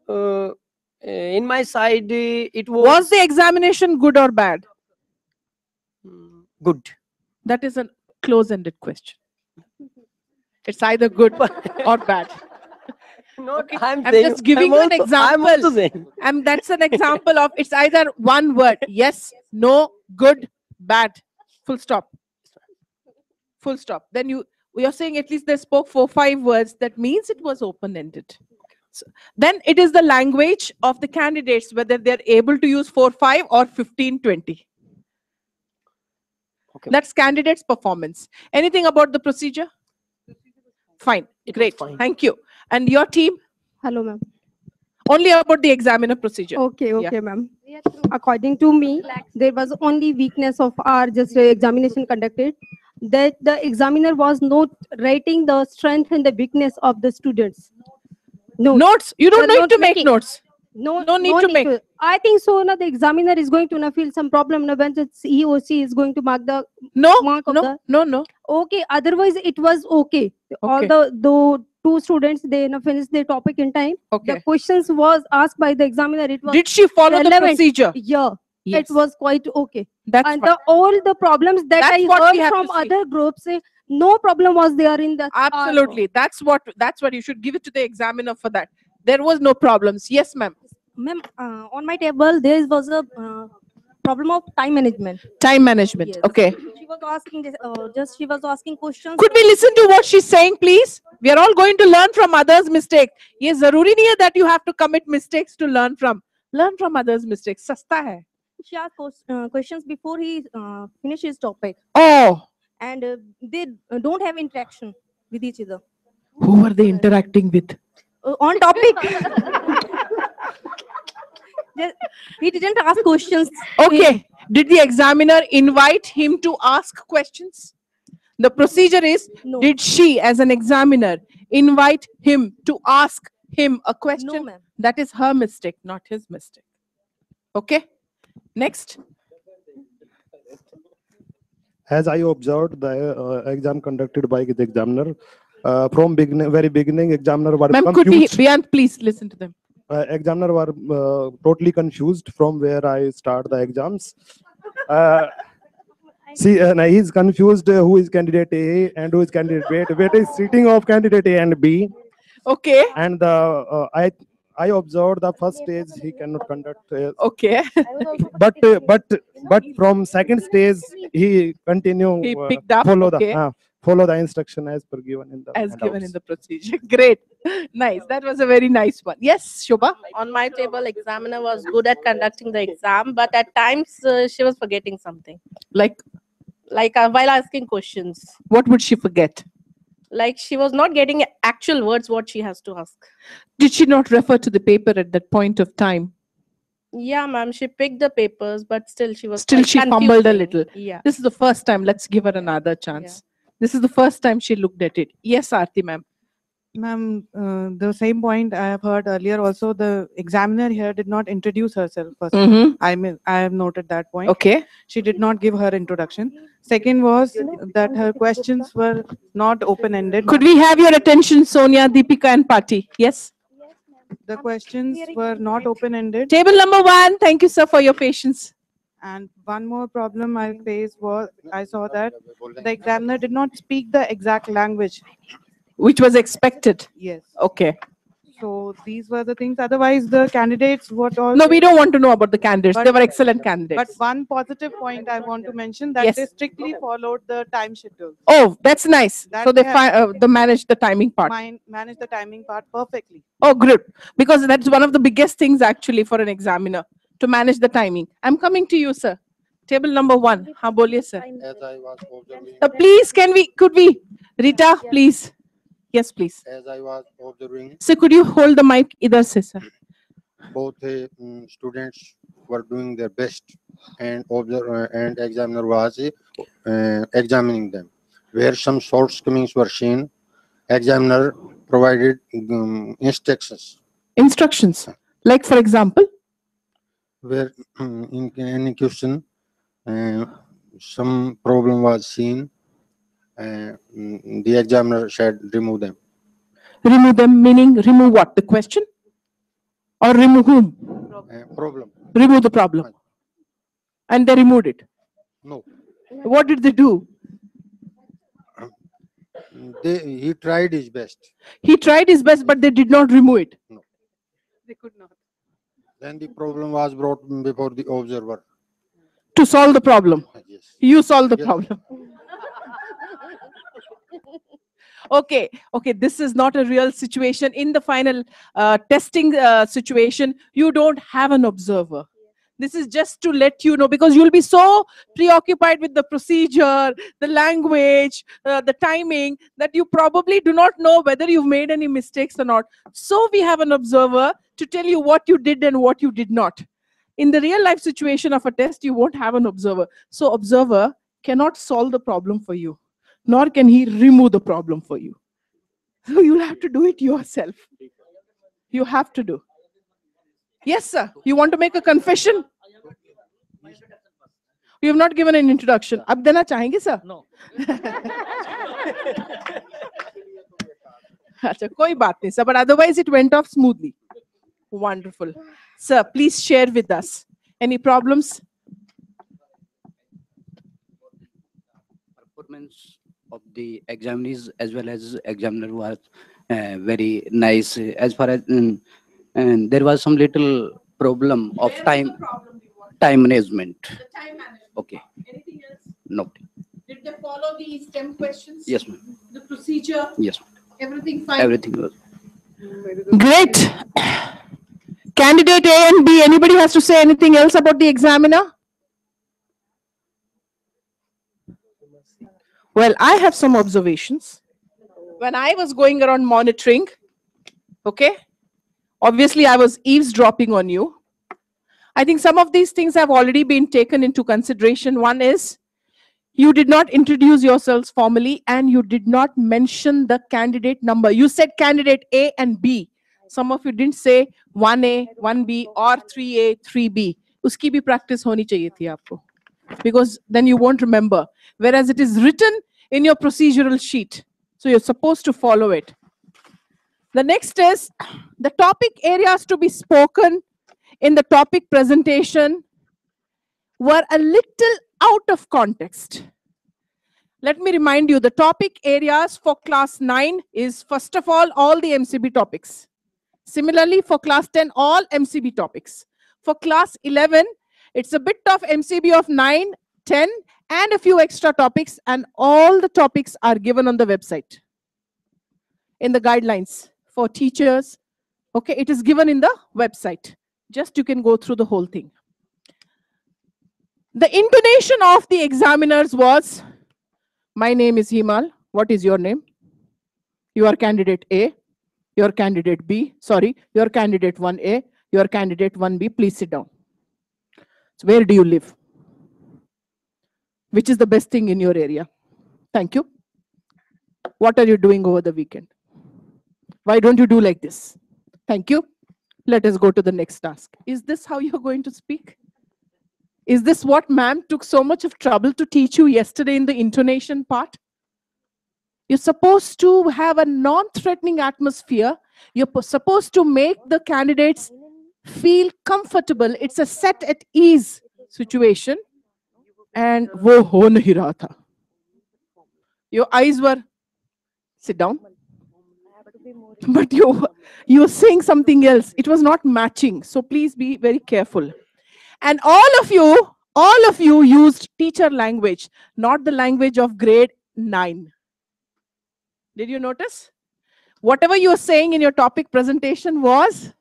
In my side, it was. Was the examination good or bad? Good. That is a close-ended question. It's either good or bad. Okay. I'm just giving you an example. And that's an example of it's either one word. Yes, no, good, bad. Full stop. Full stop. Then you're saying at least they spoke 4-5 words. That means it was open-ended. So then it is the language of the candidates, whether they're able to use 4-5 or 15-20. Okay. That's candidates' performance. Anything about the procedure? Fine. Great. Thank you. And your team? Hello, ma'am. Only about the examiner procedure. Okay, ma'am. According to me, there was only weakness of our just examination conducted, that the examiner was not rating the strength and the weakness of the students. Notes. You don't need to make notes. No need to make. I think so. Now the examiner is going to feel some problem when he or she is going to mark the mark of the. No. Okay. Otherwise, it was okay. All the 2 students, they finished their topic in time. Okay. The questions was asked by the examiner. It was. Did she follow relevant. The procedure? Yeah. Yes. It was quite okay. That's and all the problems that I heard from other groups, no problem was there in the. Absolutely. That's what you should give it to the examiner for that. There was no problems. Yes, ma'am. Ma'am, on my table there was a problem of time management. Time management. Yes. Okay. She was asking she was asking questions. Could we listen to what she's saying, please? We are all going to learn from others' mistakes. ये जरूरी नहीं है that you have to commit mistakes to learn from. Learn from others' mistakes. सस्ता है. She asked questions before he finished his topic. Oh. And they don't have interaction with each other. Who were they interacting with? On topic. He didn't ask questions. Okay. Did the examiner invite him to ask questions? The procedure is, No. did she, as an examiner, invite him to ask him a question? No, ma'am. That is her mistake, not his mistake. Okay. Next. As I observed the exam conducted by the examiner, from very beginning, examiner was Ma'am, could confused. we, Biant, please listen to them. Examiner were totally confused from where I start the exams. See, he's confused who is candidate A and who is candidate B. Where is sitting of candidate A and B. Okay. And I observed the first stage he cannot conduct. Okay. but from second stage he continue He picked up. follow Okay. the follow the instruction as per given in the As given in handouts. the procedure. Great. Nice. That was a very nice one. Yes, Shobha. On my table, examiner was good at conducting the exam, but at times she was forgetting something. Like While asking questions. What would she forget? Like she was not getting actual words what she has to ask. Did she not refer to the paper at that point of time? Yeah, ma'am, she picked the papers, but still she was Still, quite she fumbled a confusing. little. Yeah. This is the first time. Let's give her another chance. This is the first time she looked at it. Yes, Aarti, ma'am. Ma'am, the same point I have heard earlier also, the examiner here did not introduce herself first. Mhm. I have noted that point. Okay. She did not give her introduction. Second was that her questions were not open-ended. Could we have your attention, Sonia, Deepika, and Pati? Yes. The questions were not open-ended. Table number 1. Thank you, sir, for your patience. And one more problem I faced was I saw that the examiner did not speak the exact language. Which was expected. Yes. Okay. So these were the things. Otherwise, the candidates, what all? No, we don't want to know about the candidates. But- They were excellent candidates. But one positive point I want to mention that Yes. they strictly followed the time schedule. Oh, that's nice. That So they, they have- they managed the timing part. Manage the timing part perfectly. Oh, good. Because that's one of the biggest things actually for an examiner, to manage the timing. I'm coming to you, sir. Table number 1. Haan, boliye, sir. As I was observing, Please, could we? Rita, please. Yes, please. as I was observing, Sir, could you hold the mic idhar se, sir? both students were doing their best, and examiner was examining them. Where some shortcomings were seen, examiner provided instructions. Instructions. Like, for example? Where in any question some problem was seen, the examiner said remove them. Remove them, meaning remove what? The question? Or remove whom? Problem. Remove the problem. And they removed it. No. What did they do? He tried his best. He tried his best, but they did not remove it. They could not. Then the problem was brought before the observer. To solve the problem. Yes. You solve the Yes. problem. Okay, this is not a real situation. In the final testing situation, you don't have an observer. This is just to let you know, because you'll be so preoccupied with the procedure, the language, the timing, that you probably do not know whether you've made any mistakes or not. So we have an observer to tell you what you did and what you did not. In the real life situation of a test, you won't have an observer. So observer cannot solve the problem for you, nor can he remove the problem for you. So you'll have to do it yourself. You have to do. Yes, sir. You want to make a confession? You have not given an introduction. Ab dena chahenge, sir? No. Acha, koi baat nahi, sir. But otherwise, it went off smoothly. Wonderful. Sir, please share with us. Any problems? Performance of the examinees as well as examiner was very nice. As far as and there was some little problem of Where time was the problem you want? time management. The time management. Okay. Anything else? No. Did they follow the STEM questions? Yes, ma'am. The procedure? Yes. Everything fine? Everything was. Great. Candidate A and B, anybody has to say anything else about the examiner? Well, I have some observations. When I was going around monitoring, okay, obviously I was eavesdropping on you. I think some of these things have already been taken into consideration. One is you did not introduce yourselves formally and you did not mention the candidate number. You said candidate A and B. Some of you didn't say 1A, 1B or 3A, 3B. Uski bhi practice honi chahiye thi aapko. Because then you won't remember. Whereas it is written in your procedural sheet. So you're supposed to follow it. The next is the topic areas to be spoken in the topic presentation were a little out of context. Let me remind you, the topic areas for class 9 is first of all the MCB topics. Similarly, for class 10, all MCB topics. For class 11, it's a bit of MCB of 9, 10, and a few extra topics, and all the topics are given on the website. In the guidelines for teachers, okay, it is given in the website. Just you can go through the whole thing. The intonation of the examiners was, my name is Himal. What is your name? You are candidate A. You are candidate B. Sorry, you are candidate 1A. You are candidate 1B. Please sit down. So where do you live? Which is the best thing in your area? Thank you. What are you doing over the weekend? Why don't you do like this? Thank you. Let us go to the next task. Is this how you're going to speak? Is this what ma'am took so much of trouble to teach you yesterday in the intonation part? You're supposed to have a non-threatening atmosphere. You're supposed to make the candidates feel comfortable. It's a set at ease situation. And wo ho nahi raha tha. Your eyes were, sit down. But you were saying something else. It was not matching. So please be very careful. And all of you used teacher language, not the language of grade 9. Did you notice? Whatever you were saying in your topic presentation was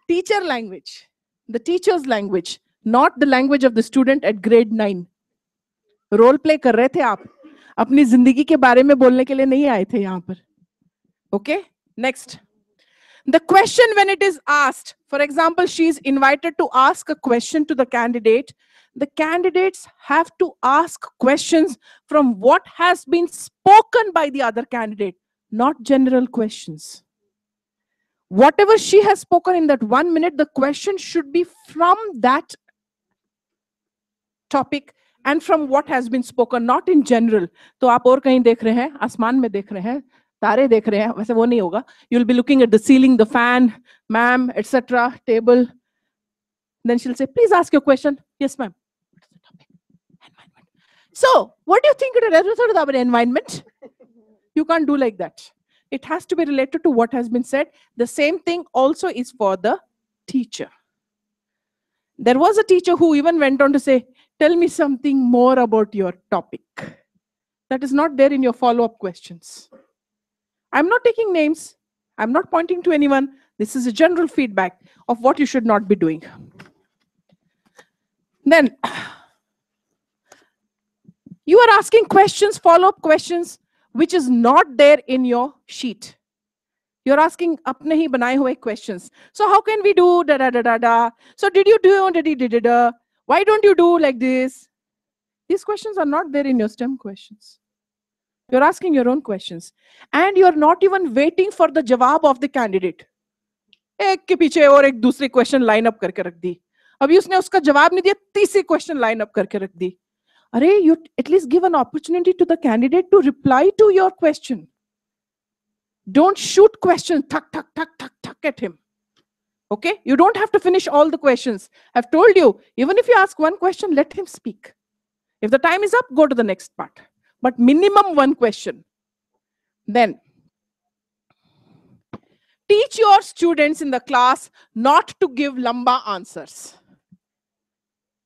teacher language, the teacher's language, not the language of the student at grade 9. Role play कर रहे थे आप. अपनी जिंदगी के बारे में बोलने के लिए नहीं आए थे यहाँ पर. Okay? Next. The question when it is asked, for example, she is invited to ask a question to the candidate. The candidates have to ask questions from what has been spoken by the other candidate, not general questions. Whatever she has spoken in that 1 minute, the question should be from that topic and from what has been spoken, not in general. तो आप और कहीं देख रहे हैं, आसमान में देख रहे हैं, तारे देख रहे हैं, वैसे वो नहीं होगा. You'll be looking at the ceiling, the fan, ma'am, etc., table. Then she'll say, please ask your question. Yes, ma'am. What is the topic? Environment. So, what do you think it is about environment? You can't do like that. It has to be related to what has been said. The same thing also is for the teacher. There was a teacher who even went on to say, tell me something more about your topic. That is not there in your follow-up questions. I'm not taking names. I'm not pointing to anyone. This is a general feedback of what you should not be doing. Then, you are asking questions, follow-up questions, which is not there in your sheet. You're asking apne hi banaye hue questions. So how can we do da da da da da? So did you do da da da da? Why don't you do like this? These questions are not there in your STEM questions. You're asking your own questions. And you're not even waiting for the jawab of the candidate. एक के पीछे और एक दूसरी question line up करके रख दी. अभी उसने उसका जवाब नहीं दिया, तीसरी क्वेश्चन लाइन अप करके रख दी. अरे, you at least give an opportunity to the candidate to reply to your question. Don't shoot questions, thak, thak, thak, thak, thak at him. Okay? You don't have to finish all the questions. I've told you, even if you ask one question, let him speak. If the time is up, go to the next part. But minimum one question. Then, Teach your students in the class not to give lamba answers.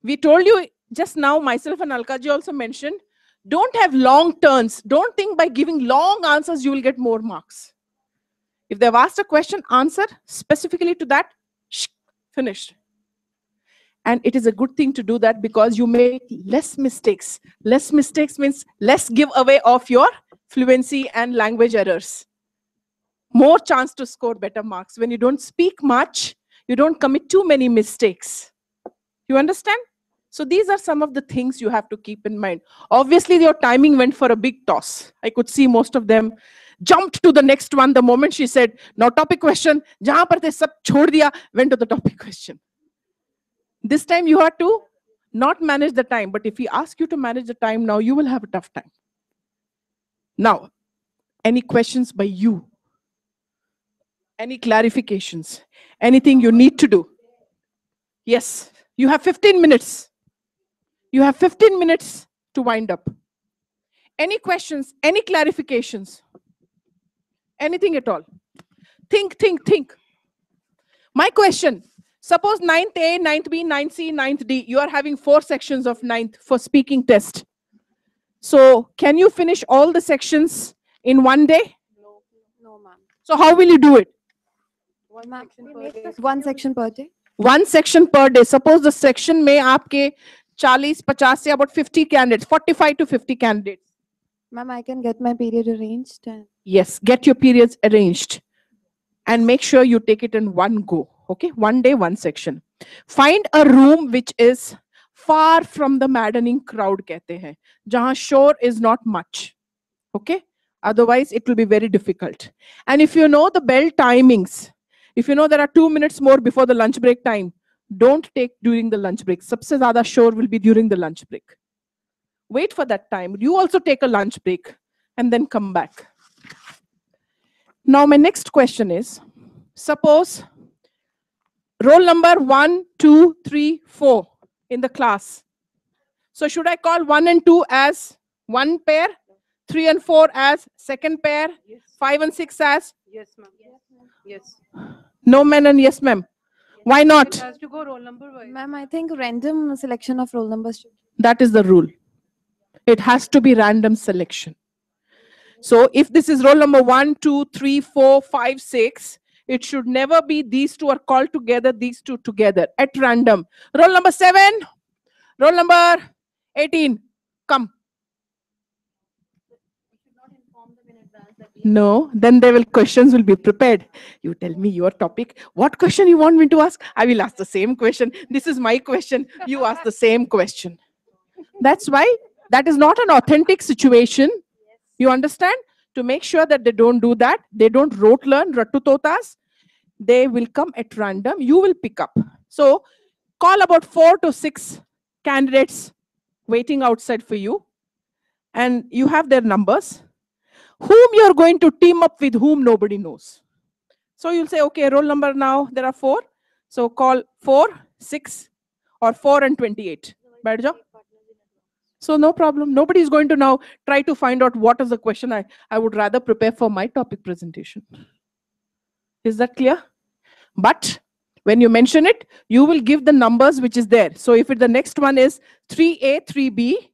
We told you just now, myself and Alkaji also mentioned, don't have long turns. Don't think by giving long answers you will get more marks. If they've asked a question, answer specifically to that, finished. And it is a good thing to do that because you make less mistakes. Less mistakes means less giveaway of your fluency and language errors. More chance to score better marks. When you don't speak much, you don't commit too many mistakes. You understand? So these are some of the things you have to keep in mind. Obviously, your timing went for a big toss. I could see most of them jumped to the next one the moment she said, now topic question, jahan par te sab chhod diya, went to the topic question. This time you have to not manage the time, but if we ask you to manage the time now, you will have a tough time. Now, any questions by you? Any clarifications? Anything you need to do? Yes, you have 15 minutes. You have 15 minutes to wind up. Any questions? Any clarifications? Anything at all? Think. My question, suppose 9th A, 9th B, 9th C, 9th D, you are having 4 sections of 9th for speaking test. So can you finish all the sections in one day? No, ma'am. So how will you do it? One section per day. One section per day. Suppose the section may aapke 40, 50 about 50 candidates, 45 to 50 candidates. Ma'am, I can get my period arranged. And Yes, get your periods arranged and make sure you take it in one go. Okay, one day, one section. Find a room which is far from the maddening crowd, kehte hain, jahan shore is not much. Okay, otherwise it will be very difficult. And if you know the bell timings, if you know there are 2 minutes more before the lunch break time, don't take during the lunch break. Sabse zyada shore will be during the lunch break. Wait for that time. You also take a lunch break and then come back. Now my next question is, suppose roll number 1, 2, 3, 4 in the class. So should I call 1 and 2 as one pair, 3 and 4 as second pair, 5 and 6 as? Yes, ma'am. Yes. No, ma'am, and yes, ma'am. Why not? It has to go roll number wise. ma'am, I think random selection of roll numbers. That is the rule. It has to be random selection. So if this is roll number 1, 2, 3, 4, 5, 6, it should never be these two are called together, these two together at random. Roll number 7, roll number 18, come. No, then questions will be prepared. You tell me your topic. What question you want me to ask? I will ask the same question. This is my question. You ask the same question. That's why that is not an authentic situation. You understand? To make sure that they don't do that, they don't rote learn, rattutotas, they will come at random. You will pick up. So call about 4 to 6 candidates waiting outside for you. And you have their numbers. Whom you're going to team up with, whom nobody knows. So you'll say, okay, roll number now, there are 4. So call 4, 6, or 4 and 28. Baith jao. So no problem. Nobody is going to now try to find out what is the question I would rather prepare for my topic presentation. Is that clear? But when you mention it, you will give the numbers which is there. So if the next one is 3A, 3B,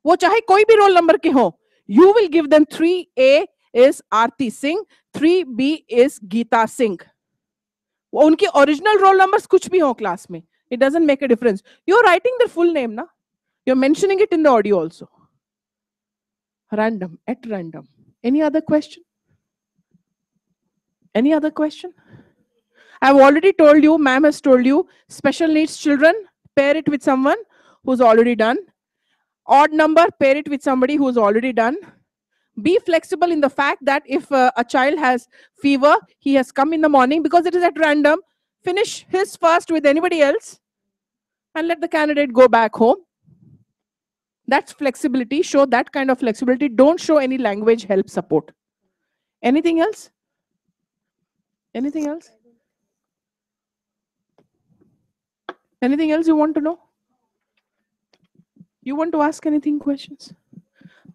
wo chahe koi bhi roll number ke ho, you will give them 3A is Aarti Singh, 3B is Geeta Singh. Unki original roll numbers kuch bhi ho class mein. It doesn't make a difference. You're writing their full name, na? You're mentioning it in the audio also. Random, at random. Any other question? Any other question? I've already told you, ma'am has told you, special needs children, pair it with someone who's already done. Odd number, pair it with somebody who's already done. Be flexible in the fact that if a child has fever, he has come in the morning because it is at random, finish his first with anybody else and let the candidate go back home. That's flexibility. Show that kind of flexibility. Don't show any language help support. Anything else? Anything else? Anything else you want to know? You want to ask anything, questions?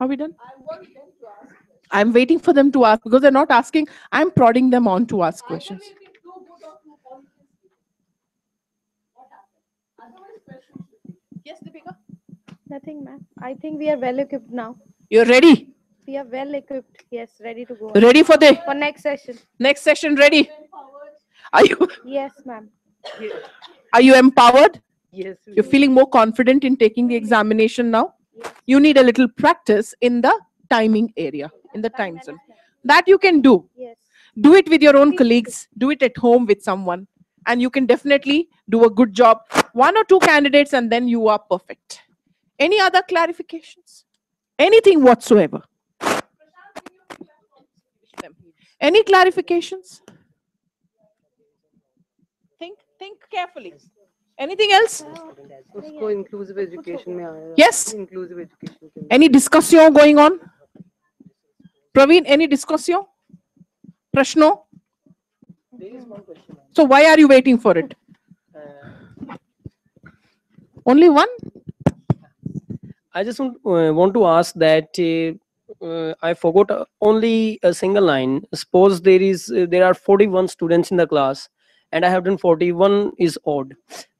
Are we done? I want them to ask questions. I'm waiting for them to ask because they're not asking. I'm prodding them on to ask questions. Yes, Deepika? Nothing, ma'am. I think we are well equipped now. You're ready? We are well equipped. Yes, ready to go. Ready for the for next session? next session? Ready? Are you Yes, ma'am. are you empowered? Yes. You're feeling more confident in taking the examination now? You need a little practice in the timing area, in the time zone. That you can do. Yes. Do it with your own colleagues, do it at home with someone, and you can definitely do a good job. One or two candidates, and then you are perfect. Any other clarifications? Anything whatsoever? Any clarifications? Think carefully. Anything else? उसको inclusive education में आया Yes. inclusive education के Any discussion going on? Praveen, any discussion? Prashno? So why are you waiting for it? Only one? I just want to ask that I forgot only a single line. Suppose there are 41 students in the class, and I have done 41 is odd.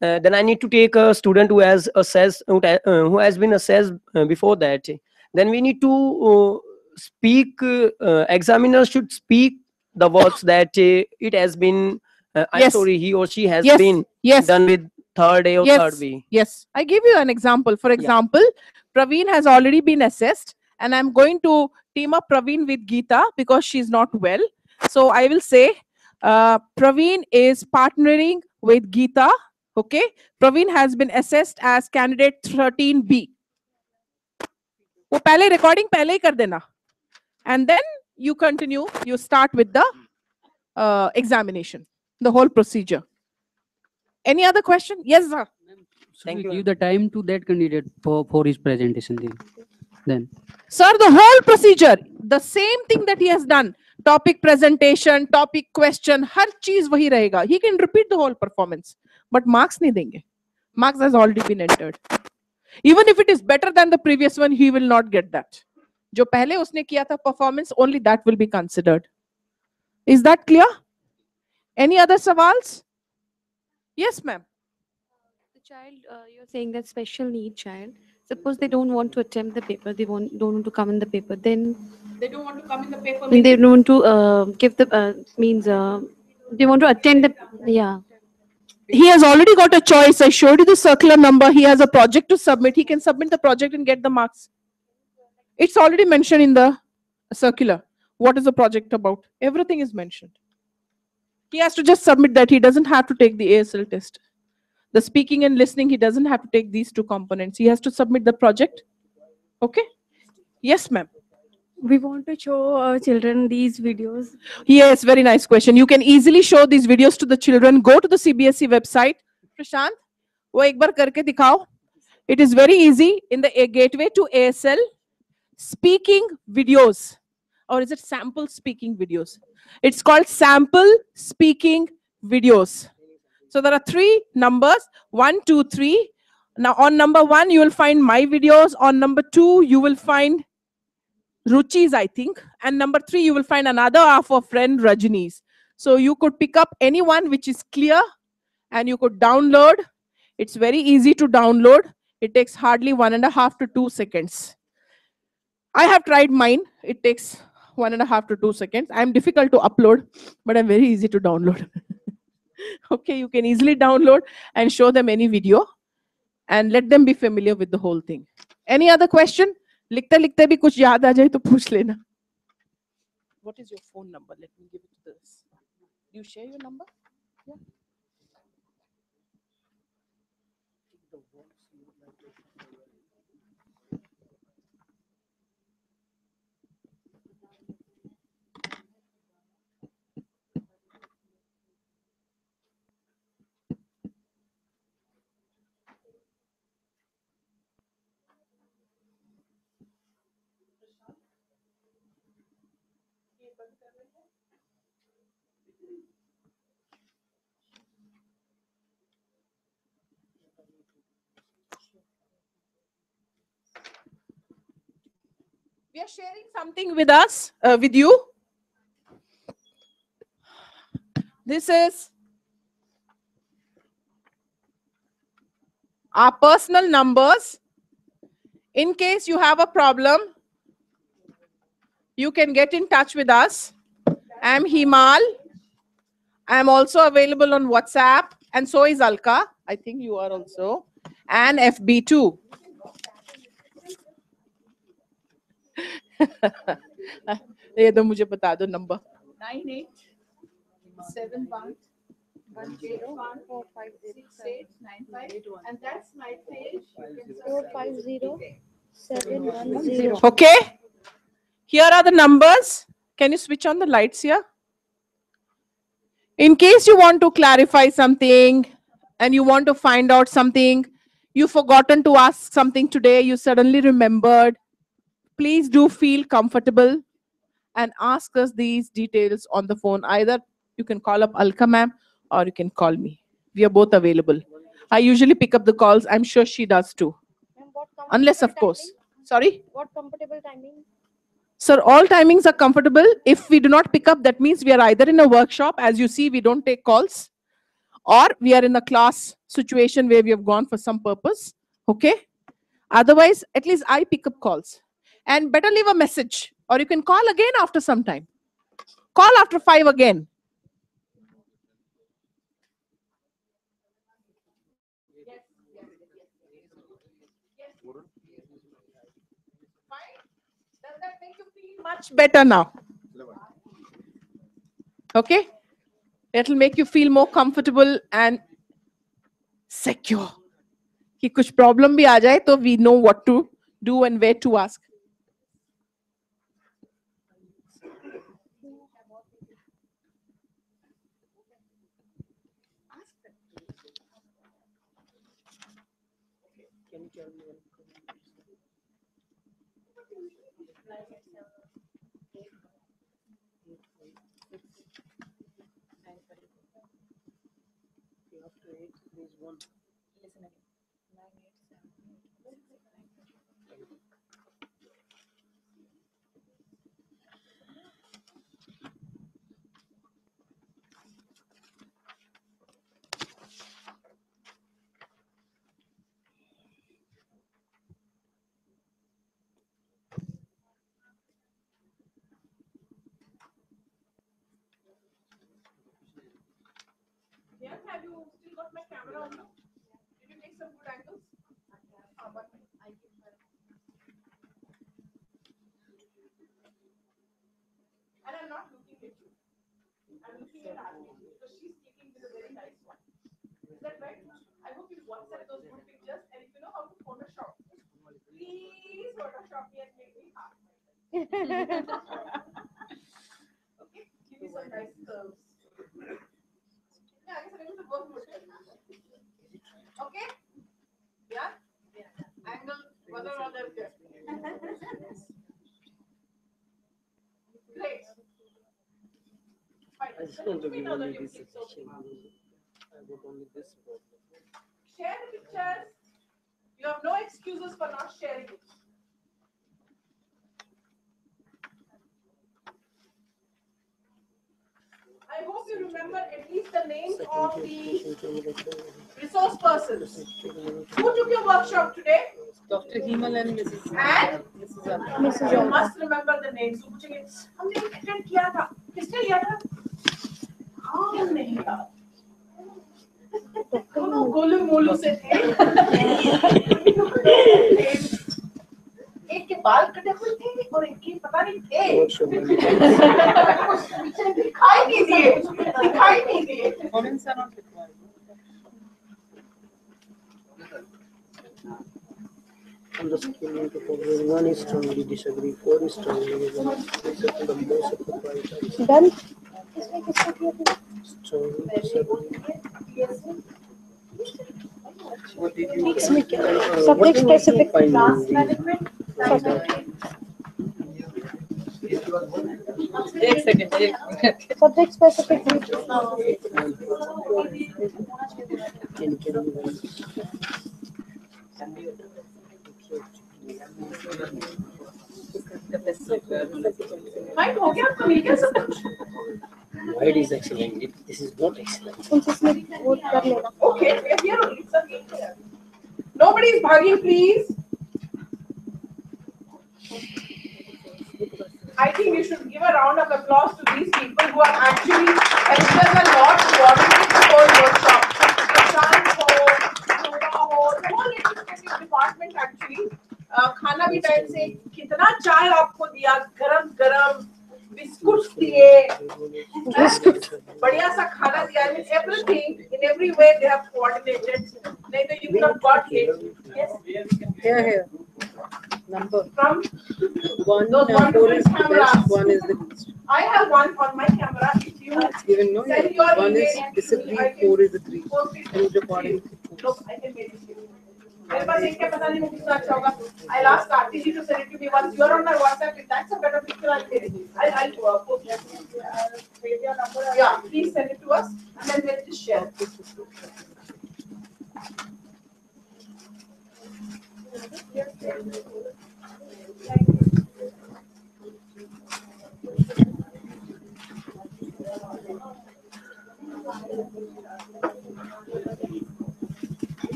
Then I need to take a student who has assessed, who has been assessed before that. Then we need to speak. Examiner should speak the words that it has been. I'm Yes. sorry, he or she has Yes. been Yes. done with third A or Yes. third B. Yes. I give you an example. For example, Praveen has already been assessed, and I'm going to team up Praveen with Geeta because she's not well. So I will say Praveen is partnering with Geeta. Okay. Praveen has been assessed as candidate 13B. वो पहले recording पहले ही कर देना. And then you continue, you start with the examination, the whole procedure. Any other question? Yes, sir. Should we give the time to that candidate for his presentation then? Sir, the whole procedure, the same thing that he has done, topic presentation, topic question, हर चीज वही रहेगा. He can repeat the whole performance, but marks नहीं देंगे. Marks has already been entered. Even if it is better than the previous one, he will not get that. जो पहले उसने किया था performance, only that will be considered. Is that clear? Any other सवाल्स? Yes, ma'am. The child, you're saying that special need child. Suppose they don't want to attempt the paper, don't want to come in the paper. Then They don't want to come in the paper. they don't want to give the they want to attend the He has already got a choice. I showed you the circular number. He has a project to submit. He can submit the project and get the marks. It's already mentioned in the circular. What is the project about? Everything is mentioned. He has to just submit that. He doesn't have to take the ASL test. The speaking and listening, he doesn't have to take these two components. He has to submit the project. Okay? Yes, ma'am. We want to show our children these videos. Yes, very nice question. You can easily show these videos to the children. Go to the CBSE website. Prashant, wo ek bar karke dikhao. It is very easy. In the gateway to ASL, speaking videos, or is it sample speaking videos? It's called sample speaking videos. So there are 3 numbers, 1, 2, 3. Now on number 1, you will find my videos. On number 2, you will find Ruchi's, I think. And number 3, you will find another of our friend Rajini's. So you could pick up any one which is clear and you could download. It's very easy to download. It takes hardly 1.5 to 2 seconds. I have tried mine. It takes 1.5 to 2 seconds. I'm difficult to upload, but I'm very easy to download. Okay, you can easily download and show them any video and let them be familiar with the whole thing. Any other question? लिखते लिखते भी कुछ याद आ जाए तो पूछ लेना. What is your phone number? Let me give it to this. Do you share your number? Yeah. We are sharing something with us, with you. This is our personal numbers. In case you have a problem, you can get in touch with us. I'm Himal. I'm also available on WhatsApp, and so is Alka. I think you are also. And FB too. ये तो मुझे बता दो number 987110456895 and that's my page. 450710. Okay, here are the numbers. Can you switch on the lights here? In case you want to clarify something and you want to find out something, you've forgotten to ask something today, you suddenly remembered, please do feel comfortable and ask us these details on the phone. Either you can call up Alka ma'am or you can call me. We are both available. I usually pick up the calls. I'm sure she does too. Unless, of course. Sorry? What comfortable timing? Sir, all timings are comfortable. If we do not pick up, that means we are either in a workshop. As you see, we don't take calls. Or we are in a class situation where we have gone for some purpose. Okay? Otherwise, at least I pick up calls. And better leave a message. Or you can call again after some time. Call after 5 again. Does that make you feel much better now? Okay? It'll make you feel more comfortable and secure. कि कुछ problem भी आ जाए तो we know what to do and where to ask. Yeah, have you still got my camera on? Did you take some good angles? And I'm not looking at you. I'm looking at Arti because she's taking this very nice one. Is that right? I hope you WhatsApp those good pictures, and if you know how to Photoshop, please Photoshop me and make me happy. Okay, give me some nice curves. Yeah, I guess I'm able to work with it. Okay? Yeah? Angle, whether good. Great. Fine. I just want to We give know that only you this fix suggestion. okay. I got only this problem. Share the pictures. You have no excuses for not sharing it. I hope you remember at least the names of the resource persons. Who took your workshop today? Dr. Himal and Mrs. And Mrs. Alka. Mrs. You must remember the names. So पूछेंगे हमने attend किया था किसने लिया था? हाँ नहीं यार. दोनों गोलू मोलू से थे. एक के बाल कटे हुए थे और एक के पता नहीं थे. दिखाई नहीं दिए. दिखाई नहीं दिए. Comments are not required. On the scale of problem, 1 is strongly disagree, 4 is strongly agree. This is the most of the prioritize. Done. Strongly disagree. What did you Weeks में क्या? what Subject do you specific. find Class in the- management. एक second. Subject specific. Fine, हो गया आपको मिल गया सब कुछ? Why it is excellent? This is not excellent. Okay, we are here only. It's okay. Nobody is bugging, please. I think we should give a round of applause to these people who are actually helped us a lot to coordinate the whole workshop. Prashant ho, Yoga ho, the whole administrative department actually. खाना भी time से कितना चाय आपको दिया गरम गरम biscuit दिए बढ़िया सा खाना दिया everything in every way they have coordinated नहीं तो you would have got late. Yes. Here. Number. From One, those four wonderful is the cameras. best, one is the least. I have one on my camera. If you Even no, send your one email is to me, disagree, I can four is agree. post it. And it's recording. Look, I can get it to you. मेरे पास एक क्या पता नहीं वो कितना अच्छा होगा. I'll ask Aarti ji to send it to me once you are on my WhatsApp. If that's a better picture, I'll get it. I'll post it. Your number. Yeah, please send it to us and then we'll just share.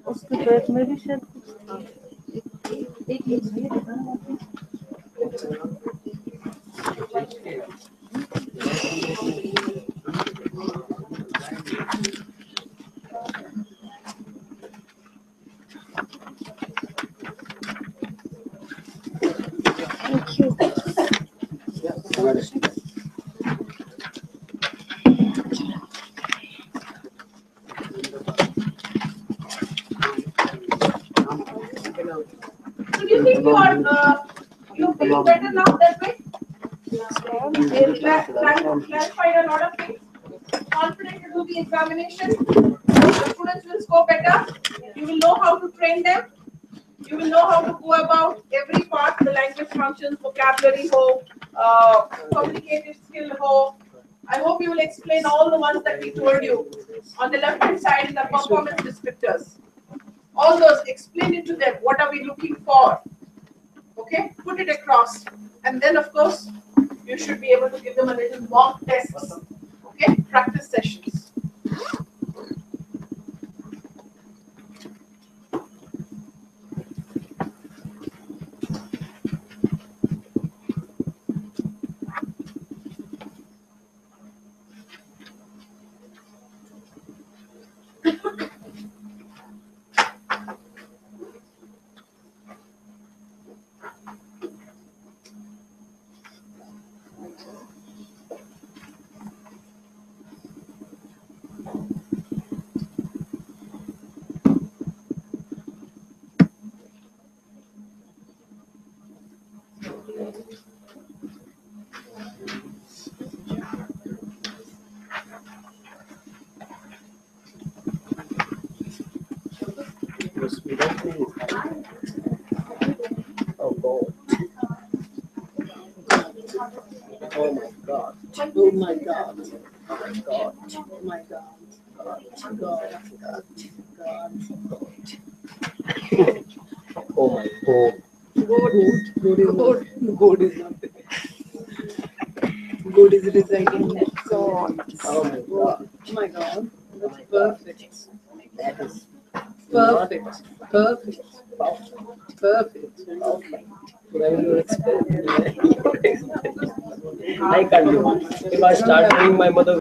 उसके bag में भी शायद Thank you. So do you think you feel better now that way? Clarified a lot of things. Confident to do the examination. The students will score better. You will know how to train them. You will know how to go about every part, the language functions, vocabulary ho, communicative skill ho. I hope you will explain all the ones that we told you. On the left hand side is the performance descriptors. All those, explain it to them. What are we looking for? Okay, put it across. And then of course, you should be able to give them a little mock tests. Okay, practice sessions. Oh God. Oh my God. Oh my God. Oh my God. Oh my God. God. Oh my God. God is not there. God is residing in God. Oh my God. Oh my God. That's perfect. That is Perfect. Perfect. Perfect. okay. When you explain, I can't do it. If I start doing my mother